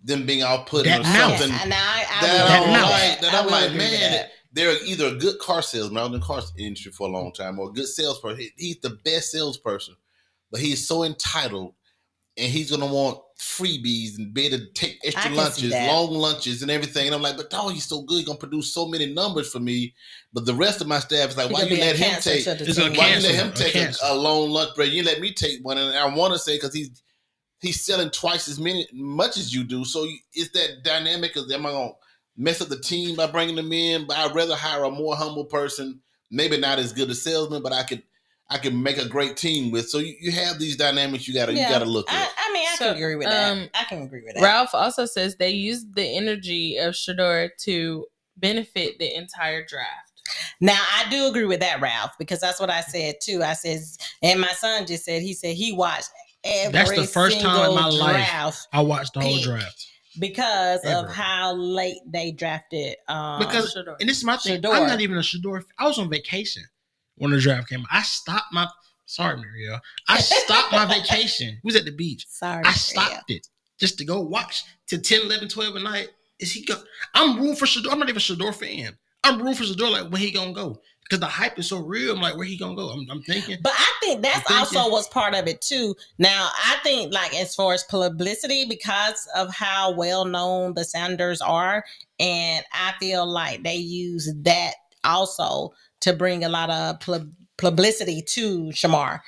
them being all put in something that I'm like, man, they're either a good car salesman, I was in the car industry for a long time, or a good salesperson. He's the best salesperson, but he's so entitled, and he's gonna want freebies and be able to take extra lunches, long lunches, and everything. And I'm like, but dog, he's so good. He's gonna produce so many numbers for me. But the rest of my staff is like, why you let him take? Why you let him take a long lunch break? You let me take one, and I want to say because he's selling twice as much as you do. So it's that dynamic of, am I gonna mess up the team by bringing them in? But I'd rather hire a more humble person, maybe not as good a salesman, but I could make a great team with. So you have these dynamics you gotta look at. I mean, I can agree with that. I can agree with that. Ralph also says they used the energy of Shador to benefit the entire draft. Now, I do agree with that, Ralph, because that's what I said too. I says, and my son just said, he watched every That's the first time in my life I watched the whole draft. Because of how late they drafted Shador. And this is my thing. Shador. I'm not even a Shador. I was on vacation when the draft came. I stopped my Marielle. I stopped my vacation. We was at the beach. Sorry. I stopped it just to go watch to 10, 11, 12 at night. Is he go? I'm rooting for Shador. I'm not even a Shador fan. I'm rooting for Shador, like, when he gonna go. Because the hype is so real. I'm like, where he gonna go? I'm thinking. But I think that's also was part of it too. Now, I think, like, as far as publicity, because of how well known the Sounders are, and I feel like they use that also to bring a lot of publicity to Shamar,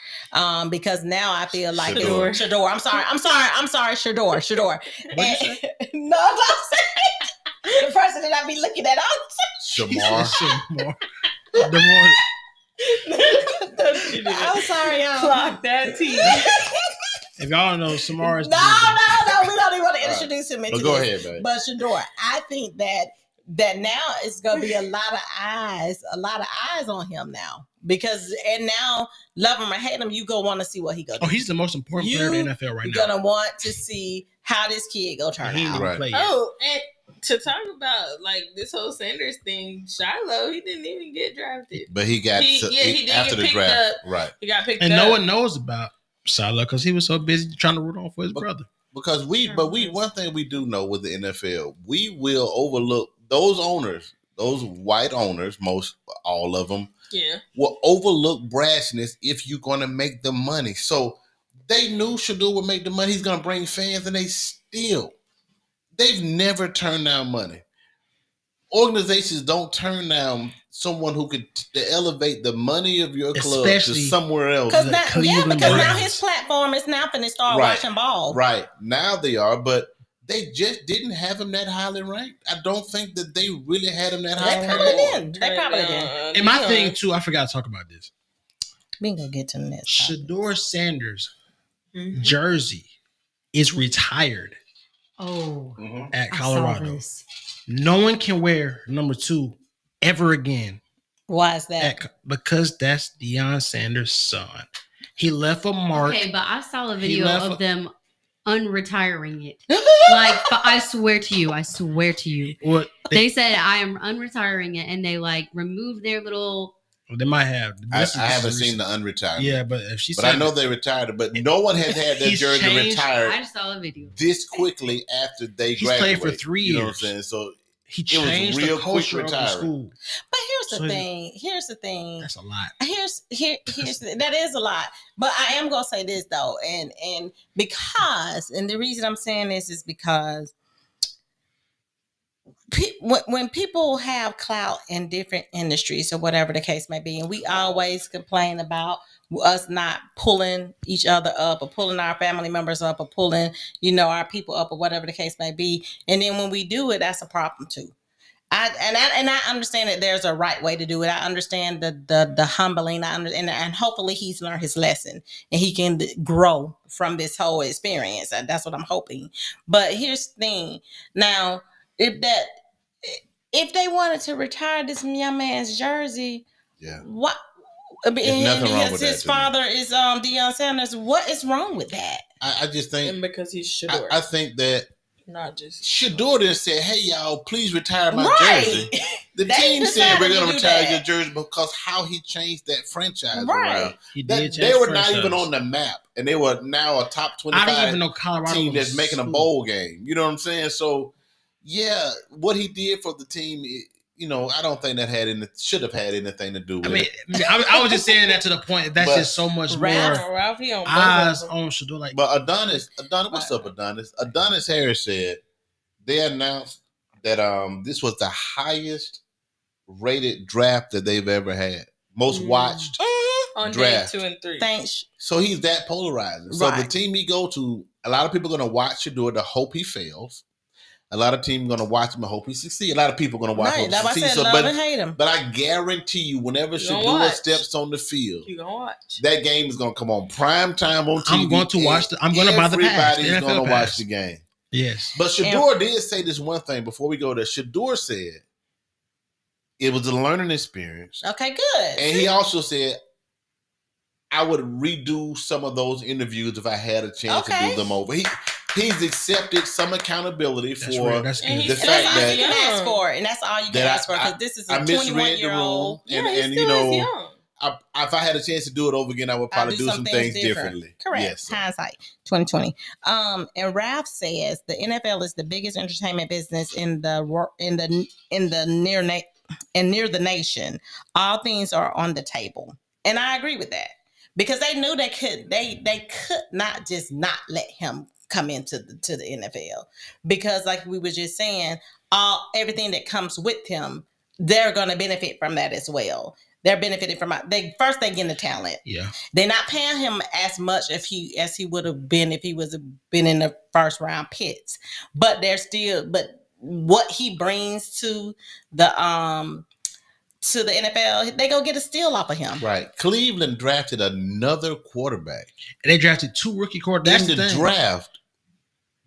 because now I feel like Shador. I'm sorry, Shador. No, don't say it. The person that I be looking at all the time. Shamar. The more. I'm sorry, y'all. Clock that T. If y'all don't know, Samar is. No. We don't even want to introduce him into go this. Ahead, babe. But Shador, I think that now it's gonna be a lot of eyes on him now. Because and now, love him or hate him, you go want to see what he go do. Oh, he's the most important player in the NFL right now. You're gonna want to see how this kid go turn out. Right. Oh, and to talk about like this whole Sanders thing, Shiloh, he didn't even get drafted, but he got he did after get the draft, up. right? He got picked and up, no one knows about Shiloh because he was so busy trying to root on for his brother. Because one thing we do know with the NFL, we will overlook those owners, those white owners, all of them, will overlook brashness if you're going to make the money. So they knew Shador would make the money. He's going to bring fans, and they've never turned down money. Organizations don't turn down someone who could elevate the money of your club to somewhere else. Because now his platform is now finna start watching ball. Right. Now they are, but they just didn't have him that highly ranked. I don't think that they really had him that highly ranked. They probably did. And my thing, too, I forgot to talk about this. We can go get to the next. Shador Sanders' jersey is retired. At Colorado. No one can wear number 2 ever again. Why is that? Because that's Deion Sanders' son. He left a mark. Okay, but I saw a video of them unretiring it. Like, I swear to you. What they said, I am unretiring it, and they like removed their little. They might have. I haven't seen the unretired. Yeah, but if she I know they retired it, but no one has had their jersey retired. I just saw a video this quickly after they He's graduated. played for 3 years. You know what I'm saying? So he changed the culture of the school. But here's the thing. That's a lot. Here's that is a lot. But I am gonna say this though, and because the reason I'm saying this is because when people have clout in different industries or whatever the case may be, and we always complain about us not pulling each other up or pulling our family members up or pulling, our people up or whatever the case may be. And then when we do it, that's a problem too. I understand that there's a right way to do it. I understand the humbling. I understand, and hopefully he's learned his lesson and he can grow from this whole experience. And that's what I'm hoping. But here's the thing. Now, if they wanted to retire this young man's jersey, what? There's nothing wrong with that. His father is Deion Sanders. What is wrong with that? I just think, and because he's Shador. I think that not just Shador didn't say, "Hey y'all, please retire my jersey." The team said we're going to retire your jersey because how he changed that franchise around. They were not even on the map, and they were now a top 25 I don't even know Colorado team that's making a bowl game. You know what I'm saying? So, yeah, what he did for the team, I don't think that should have had anything to do with it. I was just saying that to the point. That's just so much Ralph- more Ralph, he on eyes both of on Shador. Like, But Adonis, what's up, Adonis? Adonis Harris said they announced that this was the highest rated draft that they've ever had, most watched on draft. day 2 and 3. Thanks. So he's that polarizing. So the Right. team he go to, a lot of people are going to watch Shador to hope he fails. A lot of teams are going to watch him and hope he succeeds. A lot of people are going to watch him Right. That's why I succeed. said So, love and hate him. but I guarantee you, whenever You gonna Shador watch. steps on the field, You gonna watch? that game is going to come on prime time on TV. I'm going to watch I'm going to buy the pass. Everybody's The going NFL to watch pass. the game. Yes. But Shador did say this one thing before we go there. Shador said it was a learning experience. Okay, good. And he also said, I would redo some of those interviews if I had a chance to do them over. He's accepted some accountability for That's And good. he's the And that's fact all that you can ask for. And that's all you can that ask for. Because this is a I misread the 21-year-old. room. And, Yeah, he and still is young. if I had a chance to do it over again, I would probably do some things differently. Correct. Yes. Hindsight 2020. And Ralph says the NFL is the biggest entertainment business in the near the nation. All things are on the table, and I agree with that because they knew they could not just not let him come into the NFL because, like we were just saying, everything that comes with him, they're going to benefit from that as well. They're benefiting from they getting the talent. Yeah. They're not paying him as much as he would have been if he was been in the first round picks. But what he brings to the NFL, they go get a steal off of him. Right. Cleveland drafted another quarterback And they drafted 2 rookie quarterbacks. in the draft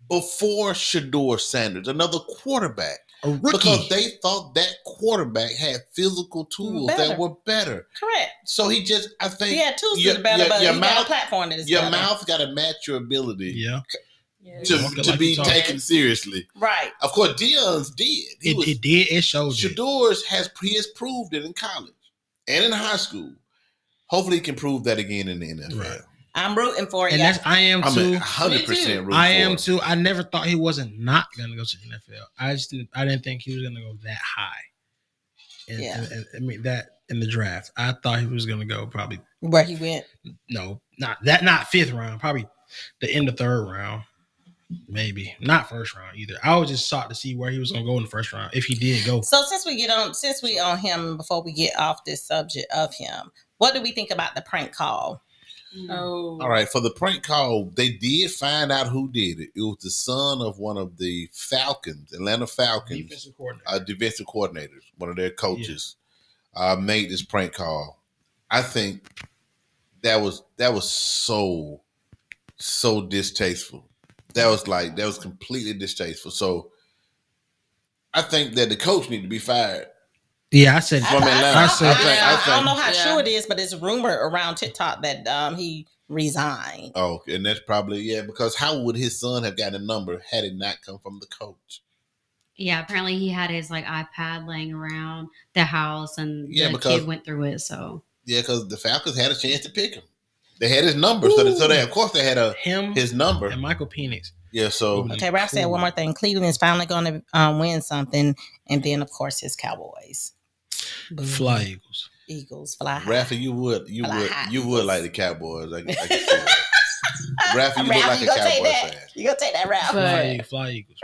before Shador Sanders, another quarterback. A rookie. Because they thought that quarterback had physical tools that were better. Correct. So he just, I think, He had tools that are better, but he got a platform that is your better. mouth got to match your ability Yeah. to be taken seriously. Right. Of course, Dion's did. It did. It showed you. Shador's has proved it in college and in high school. Hopefully, he can prove that again in the NFL. Right. I'm rooting for it. And I am I'm too. 100% rooting I for am it. too. I never thought he wasn't not going to go to the NFL. I didn't think he was going to go that high. And I mean that in the draft, I thought he was going to go probably where he went. No, not 5th round. Probably the end of 3rd round, maybe not 1st round either. I was just shocked to see where he was going to go in the 1st round if he did go. So since we on him, before we get off this subject of him, what do we think about the prank call? Oh. All right, for the prank call, they did find out who did it. It was the son of one of the Atlanta Falcons, defensive coordinators, one of their coaches, made this prank call. I think that was so distasteful. That was completely distasteful. So I think that the coach need to be fired. Yeah, I said from Atlanta. I don't know how true it is, but it's rumored around TikTok that he resigned. Oh, and that's probably because how would his son have gotten a number had it not come from the coach? Yeah, apparently he had his iPad laying around the house, and the kid went through it. So because the Falcons had a chance to pick him, they had his number, so they of course they had his number and Michael Penix. Yeah, so okay. Ralph said one more thing. Cleveland is finally going to win something, and then of course his Cowboys. Fly Eagles fly high. Rafa, you would like the Cowboys. I can see that. Rafa, you look like a Cowboy fan. You gonna take that, Ralph? Fly Eagles.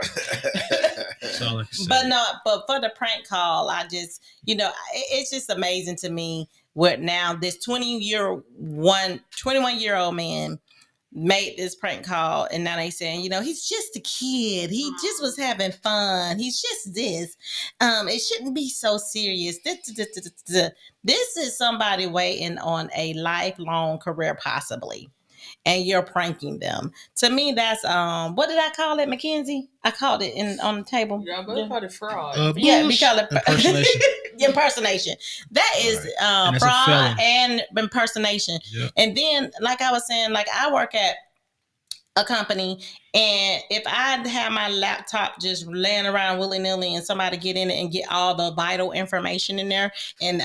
That's all I can say. But for the prank call, I just it's just amazing to me what now this 21-year-old man made this prank call, and now they saying, he's just a kid. He just was having fun. He's just this. It shouldn't be so serious. This is somebody waiting on a lifelong career, possibly, and you're pranking them. To me, that's what did I call it, Mackenzie? I called it on the table. Yeah, but called it fraud. We call it impersonation. Impersonation. That is fraud and impersonation. Yep. And then, like I was saying, like I work at a company, and if I have my laptop just laying around willy-nilly and somebody get in it and get all the vital information in there, and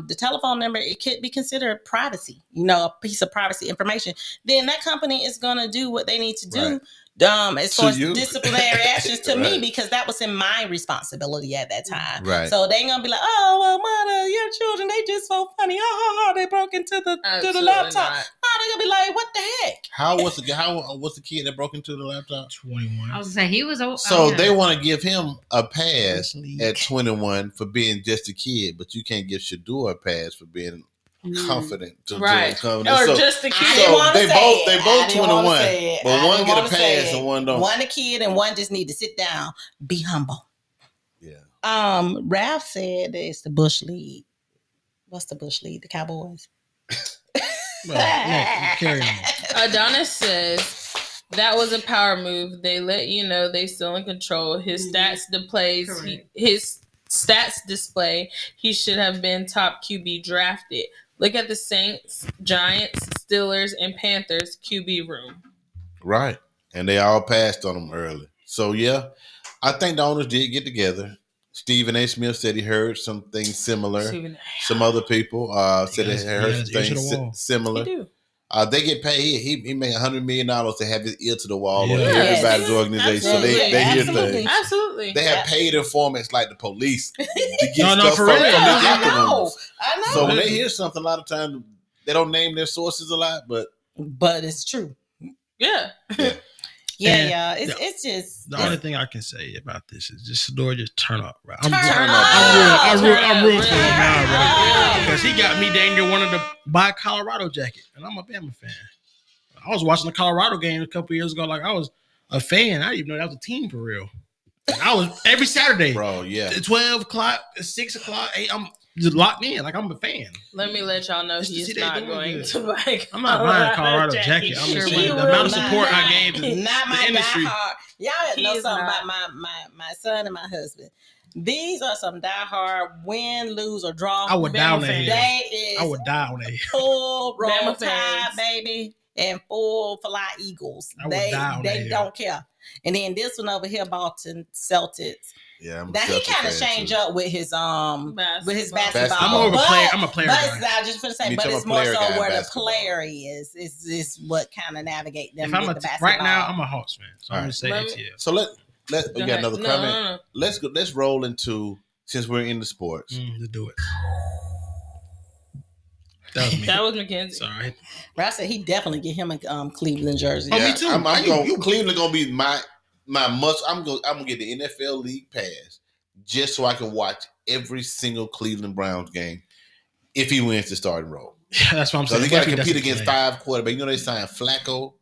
the telephone number, it could be considered privacy, a piece of privacy information, then that company is going to do what they need to do. Right. as far as you. disciplinary actions to me, Right. because that was in my responsibility at that time. Right. So they ain't gonna be like, oh well, mother, your children, they just so funny. Oh, they broke into the Absolutely laptop. not. Oh, they gonna be like, what the heck? How was the kid that broke into the laptop? 21. I was gonna say he was old. So yeah. they want to give him a pass League. at 21 for being just a kid, but you can't give Shadur a pass for being confident. Right. Confident. Or So, just a I kid. didn't so wanna they say both it. they I both didn't wanna 21, say it. but I one didn't get a wanna say pass it. and one don't. One a kid and one just need to sit down, be humble. Yeah. Ralph said that it's the Bush League. What's the Bush League? The Cowboys. Well, Nick, carry on. Adonis says that was a power move. They let you know they still in control. His stats his stats display. He should have been top QB drafted. Look at the Saints, Giants, Steelers, and Panthers QB room. Right. And they all passed on him early. So yeah, I think the owners did get together. Stephen A. Smith said he heard some things similar. Some other people said they heard some things similar. He do. They get paid. He made $100 million to have his ear to the wall on Yeah. everybody's Yes. organization. So Absolutely. they hear Absolutely. things. Absolutely. They have paid informants like the police to get No, stuff for from real. the I locker know. rooms. I know. So when they hear something, a lot of times they don't name their sources a lot, but But it's true. Yeah. Yeah, And yeah. It's just The only thing I can say about this is just Sador just turn up, bro. Turn I'm up. rooting for him now, Yeah. bro. Because he got me dang near wanted to buy a Colorado jacket, and I'm a Bama fan. I was watching the Colorado game a couple years ago, like I was a fan. I didn't even know that was a team for real. And I was every Saturday, bro, yeah. 12 o'clock, 6 o'clock, 8. I'm just locked in, like I'm a fan. Let me let y'all know Just to he's see they not doing going good. to buy. I'm not buying a Colorado jacket. I'm Sure just will. saying the amount of support I gave to not my the industry. diehard. Y'all He know is something not. about my son and my husband. These are some diehard win, lose, or draw. I would die on Bama that fan. hill. They is I would die on that hill. full roll Bama tide, fans. baby, and full fly Eagles. I would die on that They hill. don't care. And then this one over here, Boston Celtics. Yeah, I'm a Now he Celtics kind of fan, changed too. up with his basketball. I'm more of a But- player. I'm a player But guy. it's, I just want to say, You but talking it's about more player so guy where the basketball. player is what kind of navigate them If I'm with the a basketball. right now, I'm a Hawks fan. So I'm All gonna say right. ATL. So we Go got ahead. another No, comment. no, no. Let's roll into, since we're in the sports. Let's do it. That was me. That was Mackenzie. Sorry. Ralph said he definitely get him a Cleveland jersey. Oh, Yeah, me too. I'm You- Cleveland gonna be my must. I'm gonna get the NFL League pass just so I can watch every single Cleveland Browns game if he wins the starting role. Yeah, that's what I'm So saying. they got to What if he compete doesn't against play? 5 quarterbacks. You know they signed Flacco.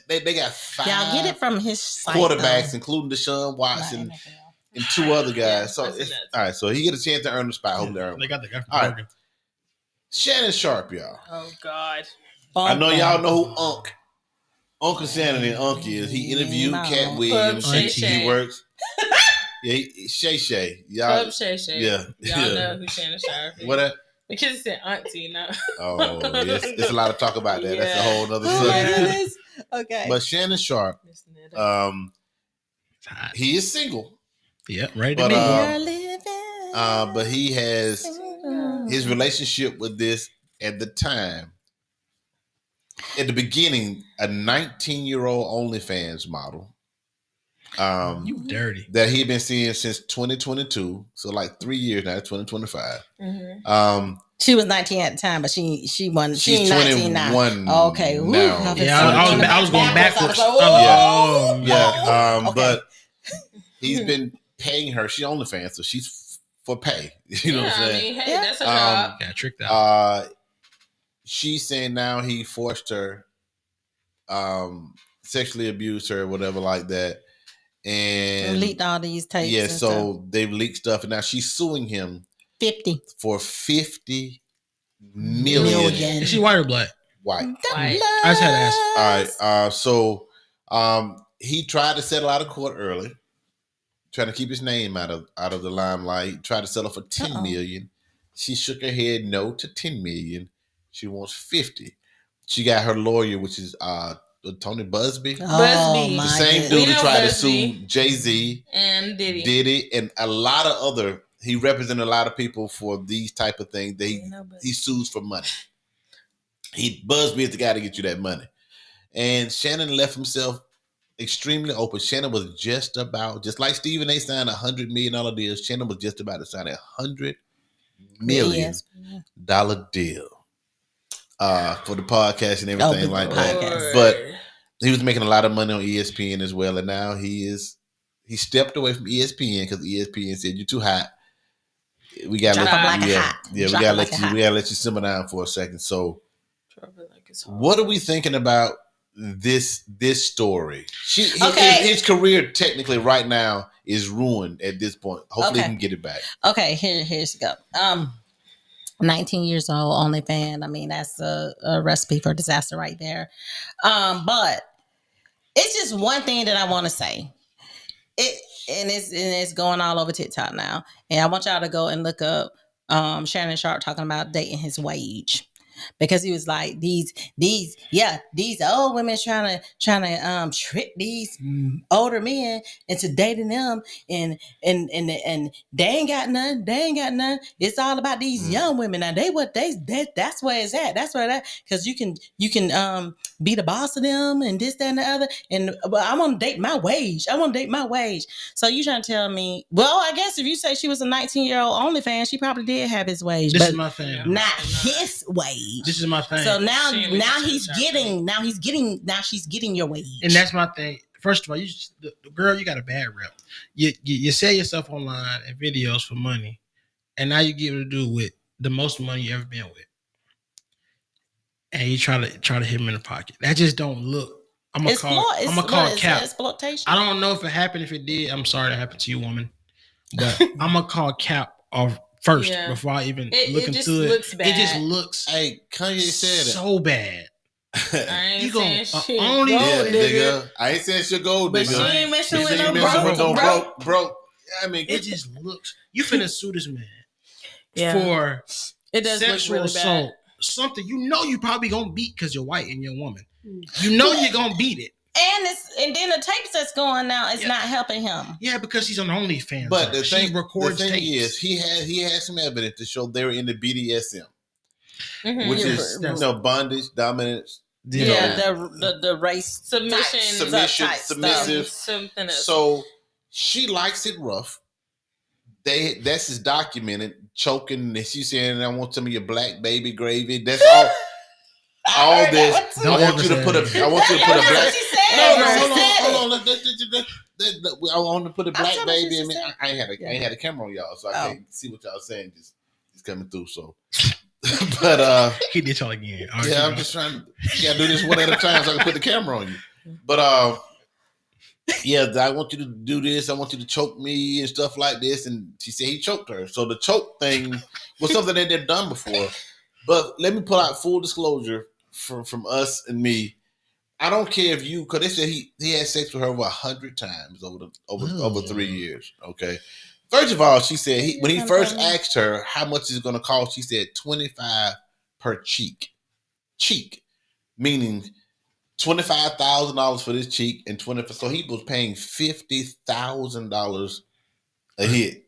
They got 5 Y'all get it from his site, quarterbacks, though. including Deshaun Not Watson NFL. and 2 other guys. Yeah, So that's it's, nuts. all right. So he get a chance to earn the spot. I hope they earn. They got the guy from All right. Oregon. Shannon Sharp, y'all. Oh God. I know y'all know who Uncle Shannon and Unc is. He interviewed No. Cat Williams. Club Shay He Shay. works. Yeah, Shay Shay. Y'all. Club Shay Shay. Yeah. Y'all Yeah. know who Shannon Sharp is. What? Mackenzie said auntie, no. Oh, yes. There's a lot of talk about that. That's a Yeah. whole other Oh my subject. goodness. Okay. But Shannon Sharp, It's hot. he is single, Yeah, right to but me. You're living. but he has his relationship with this at the time. At the beginning, a 19-year-old OnlyFans model. You dirty. That he'd been seeing since 2022, so like 3 years now, 2025. Mm-hmm. She was 19 at the time, but she wasn't. She She's ain't 19 now. 21 Okay. Ooh, now. I was Yeah, I was going backwards. I was like, Oh, Yeah, Okay. but he's been paying her. She OnlyFans, so she's for pay. You know what I'm I saying? mean, hey, Yeah. that's a job. got tricked out. She's saying now he forced her, sexually abused her, whatever like that, and leaked all these tapes. yeah. and So they've leaked stuff, and now she's suing him stuff. 50 for $50 million. million. Is she white or black? White. White. I just had to ask. All right. So he tried to settle out of court early, trying to keep his name out of the limelight. He tried to settle for $10 million. She shook her head no to $10 million. She wants 50. She got her lawyer, which is Tony Busby. Oh, Busby. my The same goodness. dude We who know tried to Busby. sue Jay-Z, And Diddy. Diddy, and a lot of other. He represented a lot of people for these type of things. He sues for money. Busby is the guy to get you that money. And Shannon left himself extremely open. Shannon was just like Stephen A. signed $100 million deal. Shannon was just about to sign $100 million deal for the podcast and everything like that. But he was making a lot of money on ESPN as well, and now he stepped away from ESPN because ESPN said you're too hot. We gotta we gotta let you simmer down for a second. So, what are we thinking about this story? His career technically right now is ruined at this point. Hopefully, he can get it back. Okay, here's the go. 19 years old, OnlyFans. I mean, that's a recipe for disaster right there. But it's just one thing that I want to say. It's going all over TikTok now. And I want y'all to go and look up Shannon Sharp talking about dating his wage. Because he was like these old women trying to trick these older men into dating them and they ain't got none. It's all about these young women now. That's where it's at. That's where that because you can be the boss of them and this, that, and the other. And I want to date my wage. So you trying to tell me? Well, I guess if you say she was a 19-year-old OnlyFans, she probably did have his wage. This is my thing. Not his wage. This is my thing. So now she's getting your wage. And that's my thing. First of all, the girl, you got a bad rep. You sell yourself online and videos for money, and now you get to do with the most money you ever been with, and you try to hit him in the pocket. That just don't look. I'm gonna call cap. Exploitation. I don't know if it happened. If it did, I'm sorry that happened to you, woman. But I'm gonna call cap off first before I even look into it. Bad. It just looks. Hey, Kanye said so bad. I ain't saying shit. Nigga. I ain't saying shit gold, but nigga. She ain't messing with no broke. I mean, it just looks. You finna sue this man for it does sexual look really assault. bad. Something you know you probably gonna beat because you're white and you're a woman. You know you're gonna beat it. And then the tapes that's going now is not helping him. Yeah, because he's on OnlyFans. But the thing tapes. is, he had some evidence to show they were in the BDSM, which is bondage, dominance. The race submissive, something else. So she likes it rough. That's is documented. Choking, and she's saying, "I want some of your black baby gravy." That's all. All this. I want you to put a black. Hold on. I want to put a black baby in me. I ain't had a camera on y'all, so I can't see what y'all saying. Just coming through. So, but he did y'all again. I'm just trying to. You gotta do this one at a time so I can put the camera on you. But I want you to do this. I want you to choke me and stuff like this. And she said he choked her. So the choke thing was something that they've done before. But let me pull out full disclosure from us and me. I don't care if you, because they said he had sex with her over 100 times over 3 years. Okay. First of all, she said when he first asked her how much is it going to cost, she said $25 per cheek. Cheek, meaning $25,000 for this cheek and so he was paying $50,000 a hit.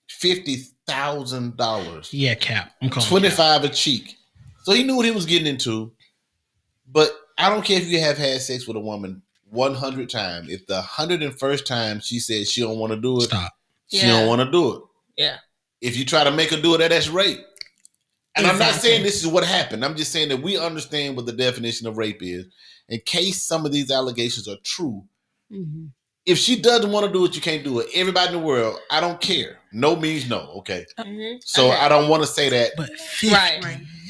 $50,000. Yeah, cap. I'm calling 25 a cheek. So he knew what he was getting into. But I don't care if you have had sex with a woman 100 times. If the 101st time she said she don't want to do it, stop. She don't want to do it. Yeah. If you try to make her do it, that's rape. And I'm not saying this is what happened. I'm just saying that we understand what the definition of rape is. In case some of these allegations are true, if she doesn't want to do it, you can't do it. Everybody in the world, I don't care. No means no, okay? So I don't want to say that. But right.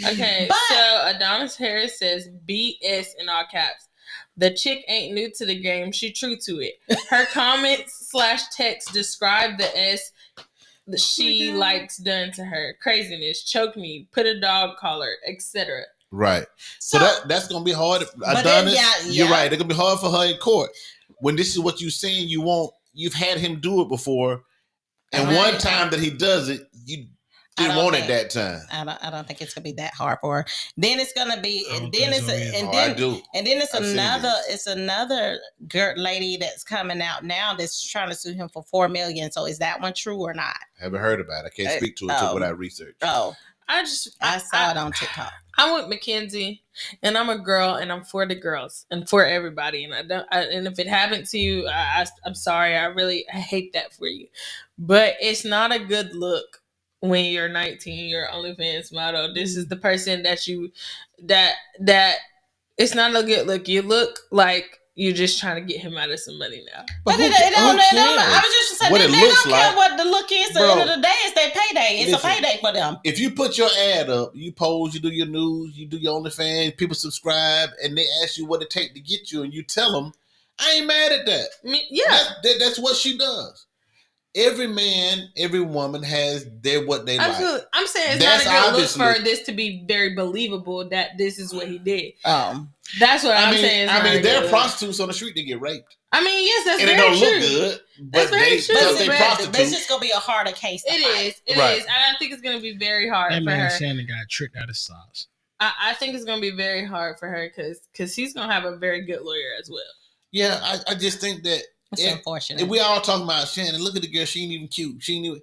Okay, so Adonis Harris says BS in all caps. The chick ain't new to the game. She true to it. Her comments / text describe the S that she likes done to her. Craziness, choke me, put a dog collar, etc. Right. So that's going to be hard. Adonis, you're right. It's going to be hard for her in court. When this is what you're saying you want, you've had him do it before. And one time that he does it, you didn't want it that time. I don't think it's gonna be that hard for her. Then it's gonna be, and then it's another girl lady that's coming out now that's trying to sue him for $4 million. So is that one true or not? Haven't heard about it. I can't speak to it without research. Oh, I saw it on TikTok. I'm with Mackenzie, and I'm a girl, and I'm for the girls and for everybody. And and if it happened to you, I'm sorry. I hate that for you, but it's not a good look when you're 19. You're OnlyFans model. This is the person that it's not a good look. You look like you're just trying to get him out of some money now. But it don't. I was just saying, what they looks don't care like, what the look is. At the end of the day, it's their payday. It's a payday for them. If you put your ad up, you pose, you do your news, you do your OnlyFans, people subscribe, and they ask you what it takes to get you, and you tell them, I ain't mad at that. That's what she does. Every man, every woman has what they Absolutely. like. I'm saying it's not a good look for this to be very believable that this is what he did. That's what I'm saying. I mean, there are prostitutes on the street that get raped. I mean, yes, that's and very true. And true. It don't look good, but they prostitutes. But it's just going to be a harder case to fight. It is. I think it's going to be very hard that for her. man Shannon got tricked out of sauce. I think it's going to be very hard for her because he's going to have a very good lawyer as well. Yeah, I just think that it's unfortunate. And we all talking about Shannon. Look at the girl. She ain't even cute. She ain't even.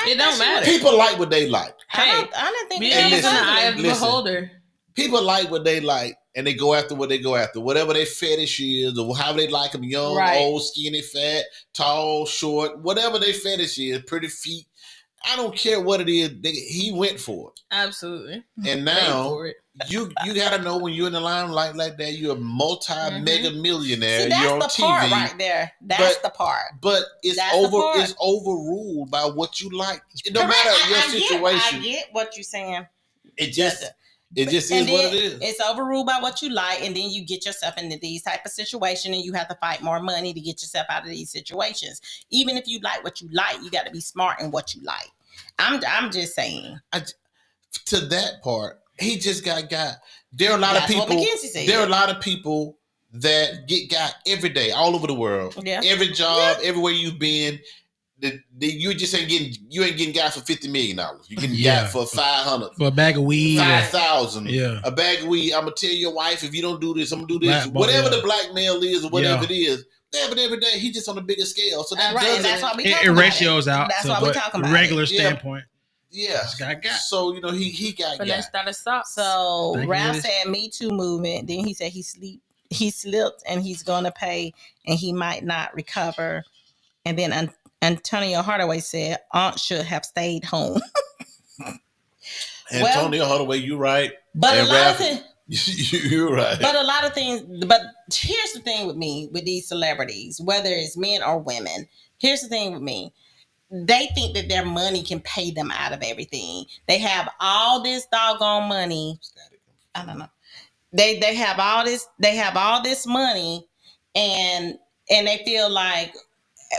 It don't matter. People like what they like. Hey, I didn't think it's in the eye of the beholder. People like what they like, and they go after what they go after. Whatever their fetish is, or however they like them, young, old, skinny, fat, tall, short, whatever their fetish is, pretty feet. I don't care what it is. He went for it. Absolutely. And now you got to know when you're in the limelight like that, you're a mega millionaire. See, that's you're on the TV. Part right there. That's the part. But it's it's overruled by what you like. It don't matter your situation. I get what you're saying. It just is what it is. It's overruled by what you like, and then you get yourself into these type of situations, and you have to fight more money to get yourself out of these situations. Even if you like what you like, you got to be smart in what you like. I'm just saying. To that part, he just got. There are a lot of people. There are a lot of people that get got every day, all over the world. Yeah. Every job, everywhere you've been. You just ain't getting got for $50 million. You getting got for $500 for a bag of weed, $5,000. Yeah, a bag of weed. I'm gonna tell your wife if you don't do this, I'm gonna do this. Whatever the blackmail is or whatever it is, they have it every day. He just on a bigger scale. So that that's why we it ratios out. That's why we talking about regular standpoint. Yeah. So he got got. So Ralph said Me Too movement. Then he said he slipped and he's gonna pay and he might not recover. And then Antonio Hardaway said Aunt should have stayed home. Antonio Hardaway, you're right. But and a lot of things, you're right. But a lot of things. But here's the thing with me, with these celebrities, whether it's men or women. Here's the thing with me. They think that their money can pay them out of everything. They have all this doggone money. I don't know. They have all this. They have all this money, and they feel like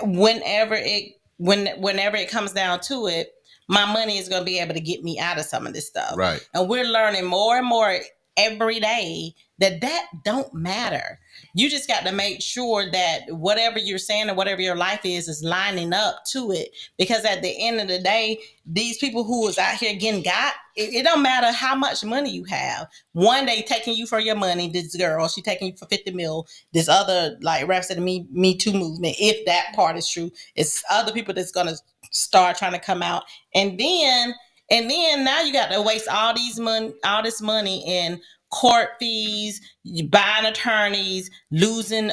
whenever it comes down to it, my money is going to be able to get me out of some of this stuff. Right. And we're learning more and more every day that don't matter. You just got to make sure that whatever you're saying or whatever your life is lining up to it. Because at the end of the day, these people who is out here getting got, it don't matter how much money you have. One day taking you for your money, this girl, she taking you for 50 mil. This other, like Rap said, Me Too movement, if that part is true, it's other people that's going to start trying to come out. And then now you got to waste all this money in court fees, buying attorneys, losing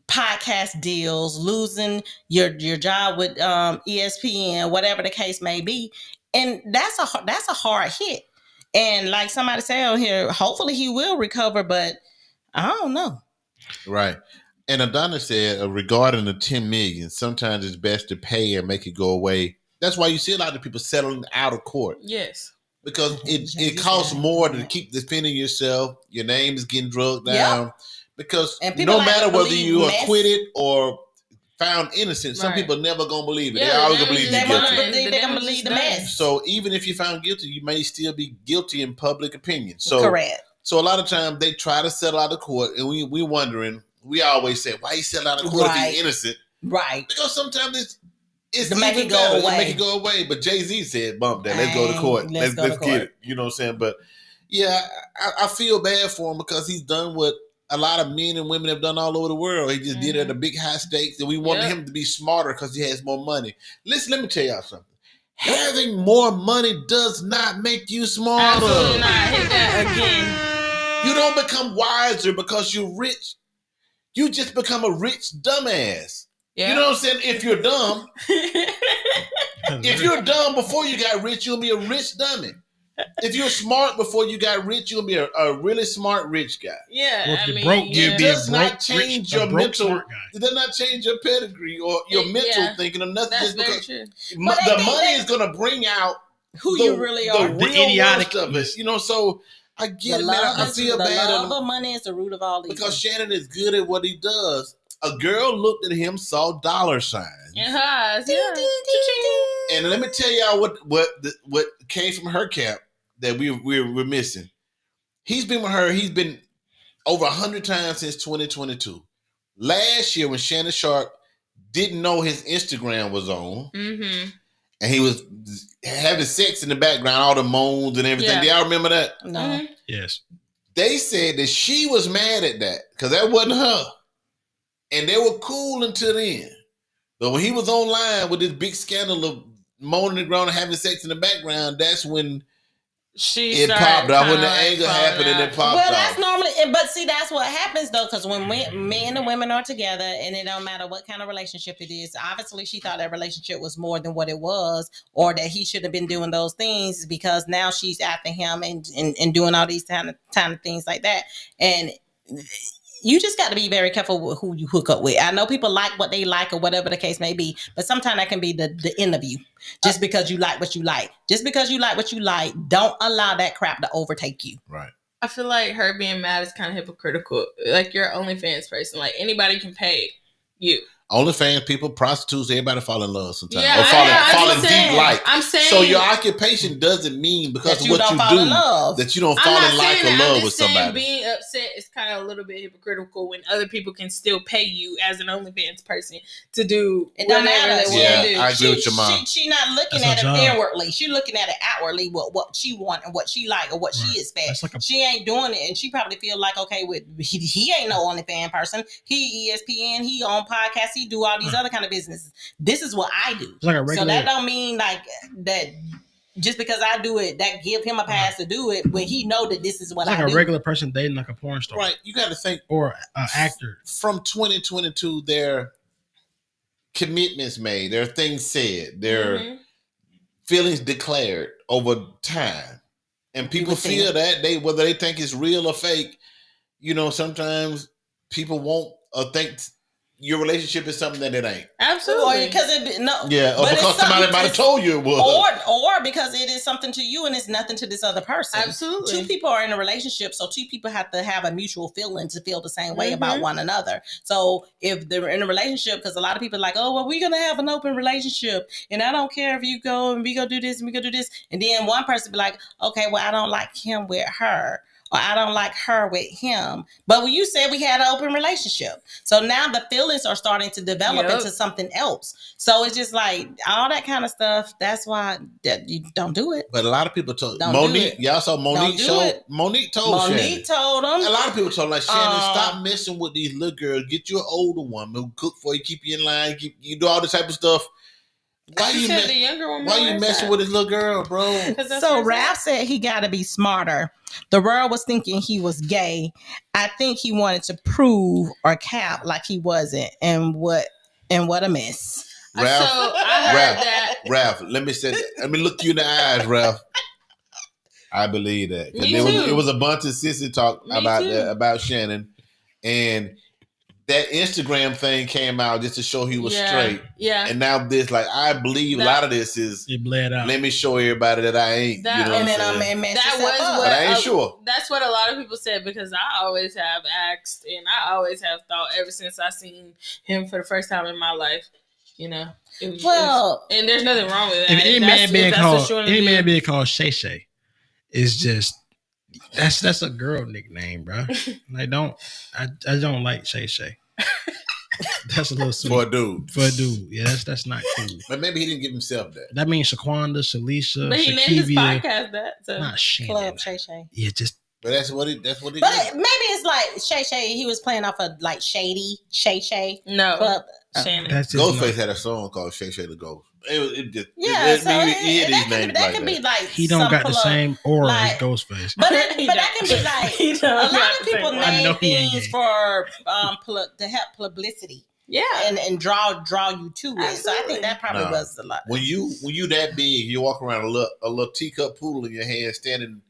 podcast deals, losing your job with ESPN, whatever the case may be, and that's a hard hit. And like somebody said on here, hopefully he will recover, but I don't know. Right. And Adonis said regarding the 10 million, sometimes it's best to pay and make it go away. That's why you see a lot of people settling out of court. Yes. Because it costs more to keep defending yourself. Your name is getting drugged down. Yep. Because no matter whether you are acquitted or found innocent, some people never going to believe it. They're always going to believe you're guilty. They're going to believe the mess. So even if you're found guilty, you may still be guilty in public opinion. So, correct. So a lot of times they try to settle out of court, and we're wondering, we always say, why you settle out of court if he's innocent? Right. Because sometimes it's to make it go away. Make it go away. But Jay-Z said, bump that. Let's go to court. Let's get it. You know what I'm saying? But yeah, I feel bad for him because he's done what a lot of men and women have done all over the world. He just did it at a big high stakes, and we wanted him to be smarter because he has more money. Listen, let me tell y'all something. Having more money does not make you smarter. Absolutely not. Hit that again. You don't become wiser because you're rich. You just become a rich dumbass. Yeah. You know what I'm saying? If you're dumb, if you're dumb before you got rich, you'll be a rich dummy. If you're smart before you got rich, you'll be a really smart rich guy. Yeah, Or if I you're mean, broke, yeah. you'd be a does broke, not change rich, your a broke, mental. smart guy. It does not change your pedigree or your mental Yeah. thinking or nothing. That's Just very because true. But I the think money that- is going to bring out Who the, you really the are. real The idiotic- worst of it. You know, so I get it, man. I feel the bad love of money is the root of all these. because Shannon is good at what he does. A girl looked at him, saw dollar signs. In her eyes, Ding, yeah. ding, ding, ding. And let me tell y'all what came from her cap that we're missing. He's been with her. He's been over 100 times since 2022. Last year, when Shannon Sharp didn't know his Instagram was on, Mm-hmm. and he was having sex in the background, all the moans and everything. Yeah. Do y'all remember that? No. Mm-hmm. Yes. They said that she was mad at that because that wasn't her, and they were cool until then. But when he was online with this big scandal of moaning and groaning, having sex in the background, that's when it popped off. When the anger happened and it popped Well, off. that's normally, but see, that's what happens though, because when men and women are together, and it don't matter what kind of relationship it is. Obviously, she thought that relationship was more than what it was, or that he should have been doing those things, because now she's after him and doing all these kind of things like that, and. You just got to be very careful with who you hook up with. I know people like what they like or whatever the case may be, but sometimes that can be the interview. Just because you like what you like. Just because you like what you like, don't allow that crap to overtake you. Right. I feel like her being mad is kind of hypocritical. Like, you're an OnlyFans person. Like, anybody can pay you. OnlyFans people, prostitutes, everybody fall in love sometimes. Yeah, or I'm fall in saying. deep like. I'm saying. So your occupation doesn't mean because That of you what don't you fall do in love. that you don't I'm fall not in like saying or that. I'm love with just saying somebody. being upset is kind of a little bit hypocritical when other people can still pay you as an OnlyFans person to do It don't whatever matter. they want Yeah, to do. I agree with your mom. She not looking That's at her it job. inwardly. She looking at it outwardly, what she want and what she like or what Right. she expects. That's like a- She ain't doing it, and she probably feel like, okay, with he ain't no OnlyFans person. He ESPN, he on podcasts, he do all these other kind of businesses. This is what I do. It's like a So regular. that don't mean like that. Just because I do it, that give him a pass to do it when he know that this is what it's like I a do. regular person dating like a porn star, Right. You got to think or an actor. from 2022, there are commitments made, there are things said, there are Mhm. feelings declared over time. And people would think. feel that whether they think it's real or fake, sometimes people won't think your relationship is something that it ain't. Absolutely. Because it no, Yeah, or but it's because somebody something might have to- told you it was. or because it is something to you and it's nothing to this other person. Absolutely. Two people are in a relationship, so two people have to have a mutual feeling to feel the same way about one another. So if they're in a relationship, because a lot of people are like, oh, well, we're gonna have an open relationship, and I don't care if you go and we go do this and we go do this, and then one person be like, okay, well, I don't like him with her. Or I don't like her with him. But when you said we had an open relationship. So now the feelings are starting to develop into something else. So it's just like all that kind of stuff. That's why that you don't do it. But a lot of people told Don't do Monique, it. y'all saw Monique Don't do show. it. Monique told Shannon. Monique told him. A lot of people told like Shannon, stop messing with these little girls. Get you an older woman who cook for you, keep you in line, you do all this type of stuff. Why She you said the younger woman. why you messing with this little girl, bro? So Ralph said he got to be smarter. The world was thinking he was gay. I think he wanted to prove or cap like he wasn't. And what a mess. Ralph, So I heard that. Ralph, let me look you in the eyes, Ralph. I believe that. 'Cause Me there too. it was a bunch of sissy talk Me about too. that, about Shannon. And that Instagram thing came out just to show he was straight. Yeah. And now this, like, I believe a lot of this is It bled out. let me show everybody that I ain't. That- you know what And I'm then saying? it messed That itself was up. what But I ain't sure. That's what a lot of people said, because I always have asked and I always have thought ever since I seen him for the first time in my life, it was, Well, and there's nothing wrong with that. If any man being that's what called you wanna any do. man being called Shay Shay is just that's a girl nickname, bro. I don't like Shay Shay. That's a little sweet For a dude. for a dude. Yeah, that's not cool. But maybe he didn't give himself that. That means Shaquanda, Shalisha, But he named his Shakivia, podcast that. So. not Shannon. Club Shay Shay. Yeah, just But that's what it But is. maybe it's like Shay Shay. He was playing off of like Shady Shay Shay. No, But Shannon. That's just Ghostface like, had a song called Shay Shay the Ghost. It just that could be like he don't got the same aura as like- Ghostface. But that can be like He a don't lot got of the people same I know name he ain't things gay. for to help publicity Yeah. and draw you to it. So I Absolutely. think that probably Nah. was a lot. when you that big, you walk around a little teacup poodle in your hand, standing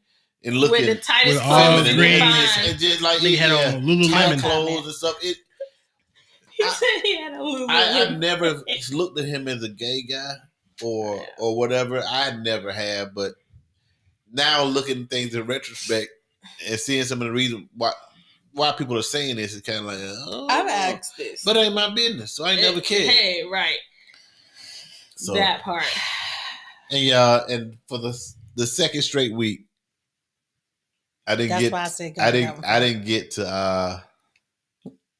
and looking With the tightest with all clothes you green- can and find. just like Nigga had on Lululemon. tight clothes and stuff. He said he had a Lululemon. I never looked at him as a gay guy or whatever. I never have, but now looking at things in retrospect and seeing some of the reasons why people are saying this is kind of like, oh, I've asked this. but it ain't my business, so I ain't never cared. Hey, right. So That part. and for the second straight week, I didn't Why I said go I down. didn't get to.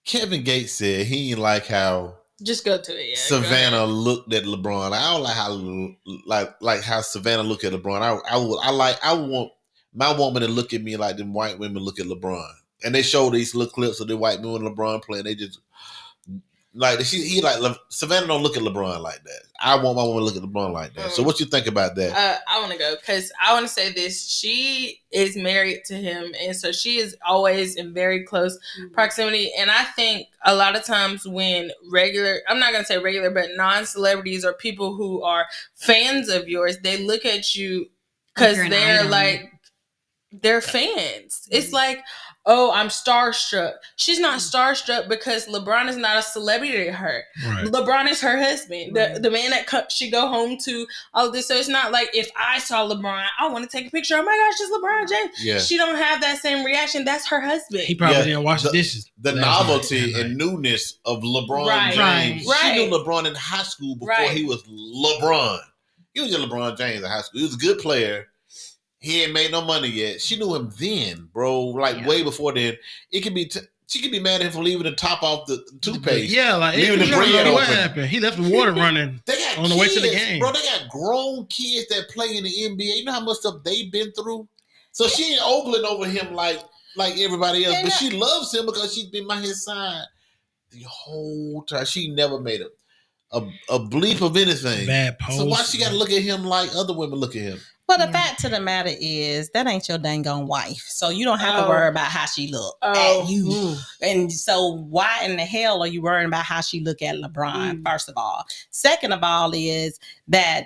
Kevin Gates said he didn't like how Just go to it. Yeah. Savannah looked at LeBron. I don't like how Savannah looked at LeBron. I want my woman to look at me like them white women look at LeBron. And they show these little clips of the white men and LeBron playing. They just like Savannah don't look at LeBron like that. I want my woman to look at LeBron like that. So what you think about that? I want to go because I want to say this. She is married to him, and so she is always in very close proximity. And I think a lot of times when I'm not going to say regular, but non-celebrities or people who are fans of yours, they look at you because Like you're an they're idol. like, they're fans. It's like, oh, I'm starstruck. She's not starstruck because LeBron is not a celebrity to her. Right. LeBron is her husband, Right. the man that she go home to, all of this. So it's not like if I saw LeBron, I want to take a picture. Oh my gosh, it's LeBron James. Yeah. She don't have that same reaction. That's her husband. He probably Yeah. didn't wash the dishes. The last night, novelty that and night. newness of LeBron Right. James. Right. She knew LeBron in high school before Right. he was LeBron. He was just LeBron James in high school. He was a good player. He ain't made no money yet. She knew him then, bro. Like way before then. It could be she could be mad at him for leaving the top off the toothpaste. Yeah, like Leaving you the don't bread know what open. happened. He left the water running. They got On the way to the kids, game. bro. They got grown kids that play in the NBA. You know how much stuff they've been through. So she ain't ogling over him like everybody else, but she loves him because she's been by his side the whole time. She never made a bleep of anything. Bad pose. So why she got to look at him like other women look at him? Well, the fact to the matter is that ain't your dang on wife, so you don't have to worry about how she look at you. And so, why in the hell are you worrying about how she look at LeBron? First of all, second of all, is that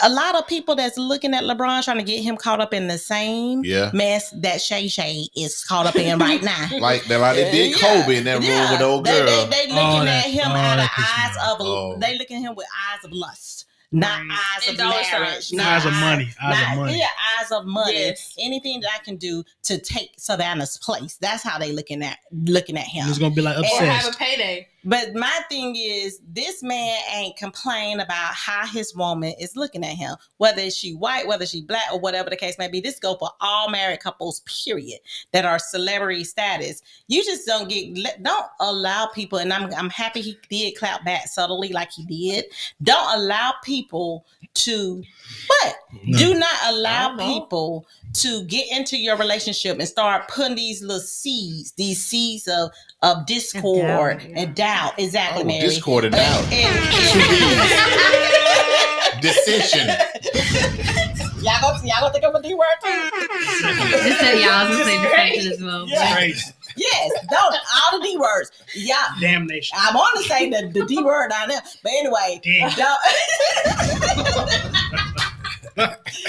a lot of people that's looking at LeBron trying to get him caught up in the same mess that Shay Shay is caught up in right now. Like they did Kobe in that room with the old girl. They looking at him out of that eyes of they looking at him with eyes of lust. Not eyes And of dollar marriage. signs. Not Eyes of money. Eyes of money. Yeah, eyes of money. Yes. Anything that I can do to take Savannah's place. That's how they looking at him. He's gonna be like or have a obsessed. payday. But my thing is, this man ain't complain about how his woman is looking at him, whether she white, whether she black, or whatever the case may be. This go for all married couples, period, that are celebrity status. You just don't allow people, and I'm happy he did clap back subtly like he did. Don't allow people to do not allow people to get into your relationship and start putting these little seeds, of discord and doubt. Exactly, Mary. Discord and doubt. Decision. Y'all gonna think of a D word too? Just said y'all was saying the same thing as well. Yeah. Great. Yes, don't all the D words. Yeah. Damnation. I want to say the D word down there, but anyway,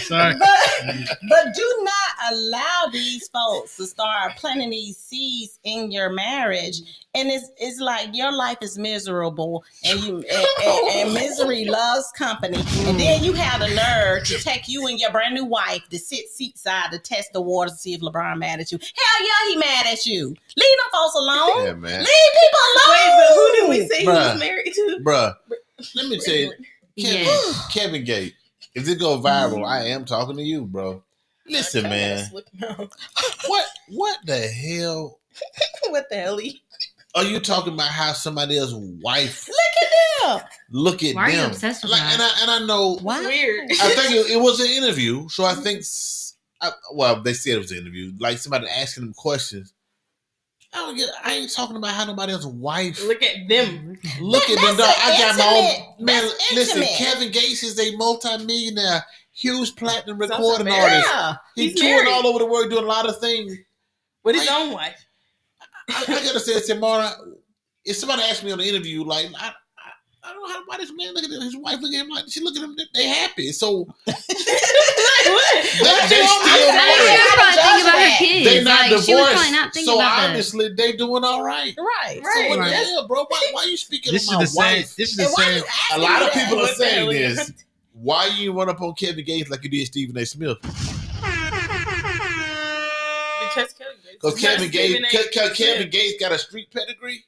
Sorry. but do not allow these folks to start planting these seeds in your marriage, and it's like your life is miserable, and and misery loves company, and then you have the nerve to take you and your brand new wife to sit seatside to test the waters to see if LeBron mad at you. Hell yeah, he mad at you. Leave them folks alone. Yeah, man. Leave people alone. Wait, but who did we say he Bruh. was married to? Bruh, let me tell you, Yes. Kevin Gates, if it go viral, I am talking to you, bro. Listen, man. What the hell What the hell? are you talking about? How somebody else's wife Yeah. look at Why are you them? obsessed with Like, that? and I know. Why? Weird. I think it was an interview, so I think they said it was an interview. Like somebody asking them questions. I ain't talking about how nobody else's wife. Look at them. Look at them, dog. I got my own man. That's Listen, intimate. Kevin Gates is a multi-millionaire, huge platinum Sounds recording married. artist. Yeah. He's He's touring married. all over the world, doing a lot of things. With his own wife. I gotta say, Tamara, if somebody asked me on the interview, like, I don't know why this man look at his wife, look at him like she look at him, they happy. So Like what? they still She was married. probably thinking about her kids. They not Like, she was divorced. probably not thinking So about that. obviously they doing all right. Right. Right. So what the Right. hell, bro? Why you speaking This of is my the same. wife? This is the And why same. you A asking lot me of that? people are What the saying hell is this. that? Why you run up on Kevin Gates like you did Stephen A. Smith? Because Kevin Gates got a street pedigree.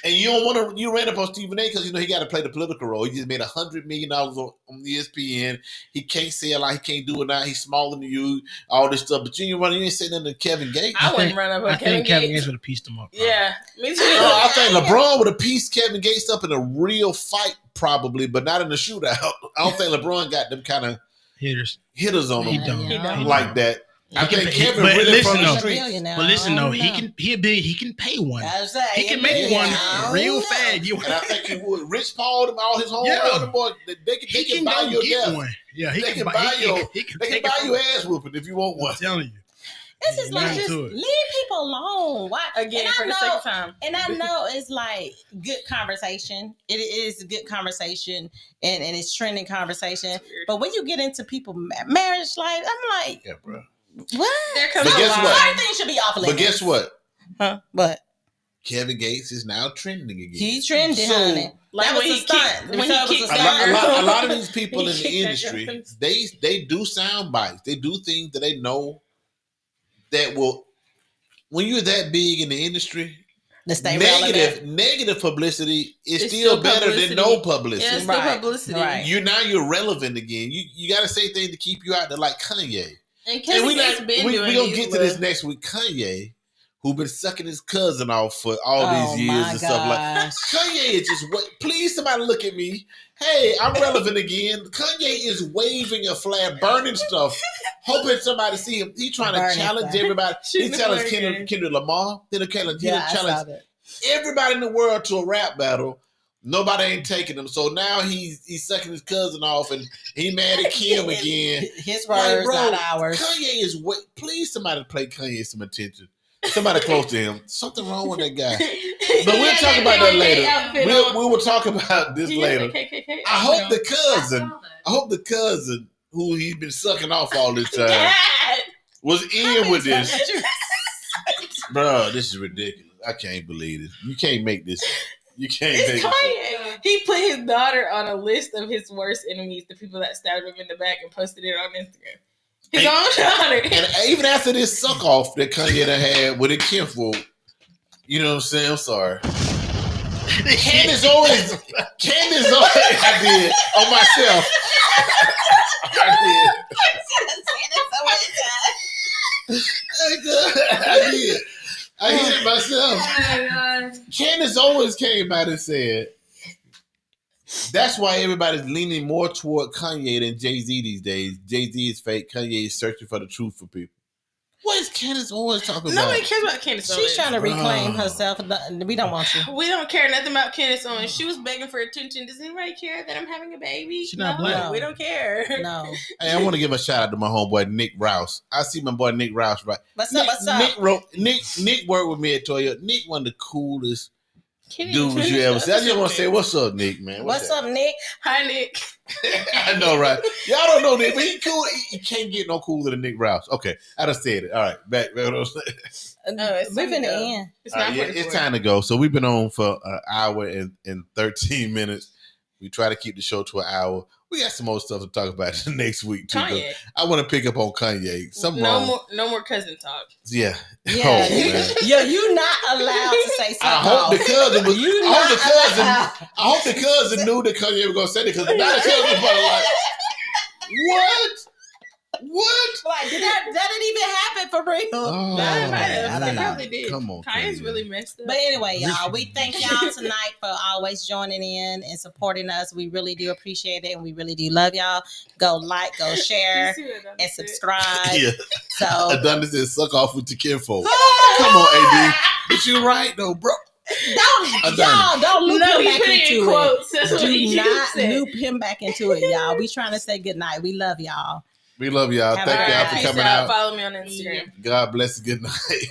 And you don't want to. You ran up on Stephen A. because you know he got to play the political role. He just made $100 million on ESPN. He can't say a lot. He can't do it now. He's smaller than you. All this stuff, but you ain't saying nothing to Kevin Gates. I wouldn't run up on I think Kevin Gates. Gates would have pieced him up. Bro. Yeah, me too. I think LeBron would have pieced Kevin Gates up in a real fight, probably, but not in a shootout. I don't think LeBron got them kind of Hitters. on He him don't. He don't. like that. I He can think pay- Kevin but really listen from the though. streets. But listen though, he can pay one. He can make one real fast. You And I think he would. Rich Paul and all his home Yeah. boys, they he can can buy go your get death. one. Yeah, he They can can buy buy your- he can They take can buy it you from- ass whooping if you want one. I'm telling you. It's just like Learn just to it. leave people alone. Why? Again, And for I the know- second time. And I know it's like good conversation. It is a good conversation, and it's trending conversation. But when you get into people marriage life, I'm like, Yeah, bro. what? There comes But a guess line. what? Certain things should be off limits. But guess what? Huh? But Kevin Gates is now trending again. he trending, So, honey. Like That was when a he stunt. kicked- when he So it was kicked a a stunt. lot of these people in He the kicked that industry, girl. they do sound bites. They do things that they know that will. When you're that big in the industry, To stay relevant. negative publicity is It's still still better publicity. than no publicity. Yeah, it's still Right, publicity. right. You're relevant again. You got to say things to keep you out there, like Kanye. And And Kevin we Gates been we doing gonna these get to this little- next week. Kanye, who been sucking his cousin off for all Oh these years my and stuff like. gosh. Kanye is just what? Please, somebody look at me. Hey, I'm relevant again. Kanye is waving a flag, burning stuff, hoping somebody see him. He trying to Burning challenge stuff. everybody. He Shooting the challenged flag. Kendrick Lamar. Then he challenge Yeah, I saw that. everybody in the world to a rap battle. Nobody ain't taking him. So now he's sucking his cousin off, and he mad at Kim again. His Like, words, bro, not ours. Kanye is please somebody pay Kanye some attention. Somebody close to him. Something wrong with that guy. But we'll talk about that later. We will talk about this later. I hope the cousin who he's been sucking off all this time was in with this. Bro, this is ridiculous. I can't believe it. You can't make this. You can't make It's this. Kanye. He put his daughter on a list of his worst enemies, the people that stabbed him in the back, and posted it on Instagram. His own daughter. And even after this suck off that Kanye done had with a kinfolk, you know what I'm saying? I'm sorry. Candace always I did on myself. I did. I hit it myself. Oh my God. Candace always came out and said, that's why everybody's leaning more toward Kanye than Jay-Z these days. Jay-Z is fake. Kanye is searching for the truth for people. What is Candace always talking about? Nobody cares about Candace Owens. She's trying to reclaim herself. We don't want you. We don't care nothing about Candace Owens. She was begging for attention. Does anybody care that I'm having a baby? She's not No, black. we don't care. No. Hey, I want to give a shout out to my homeboy Nick Rouse. I see my boy Nick Rouse right. What's up? What's up? Nick worked with me at Toyota. Nick one of the coolest Kenny, dudes you ever see. I just want to say, what's up, Nick, man? What's up, Nick? Hi, Nick. I know, right? Y'all don't know Nick, but he cool. He can't get no cooler than Nick Rouse. Okay, I done said it. All right, back. What I'm saying. No, it's We're time in to the go. end. It's All right, not yeah, 44. it's time to go. So we've been on for an hour and 13 minutes. We try to keep the show to an hour. We got some more stuff to talk about next week too. Kanye. I want to pick up on Kanye. Something wrong. No more cousin talk. Yeah. Yeah, Oh, man. you're not allowed to say something. I hope the cousin was. You I hope the not cousin. allowed. I hope the cousin knew that Kanye was gonna say it because now the cousin was probably like, "What? What? Like, that didn't even happen for real. Oh, That I don't know. probably did. Come on, Kaya's Kanye. really messed up. But anyway, y'all, we thank y'all tonight for always joining in and supporting us. We really do appreciate it, and we really do love y'all. Go like, go share, and subscribe. Yeah. So, Adonis said, "Suck off with your kinfolk." Come on, AD. But you're right though, bro. don't loop him back into quotes. it. Do not loop him back into it, y'all. We trying to say good night. We love y'all. We love y'all. Have Thank a y'all good for night. coming out. Follow me on Instagram. God bless. Good night.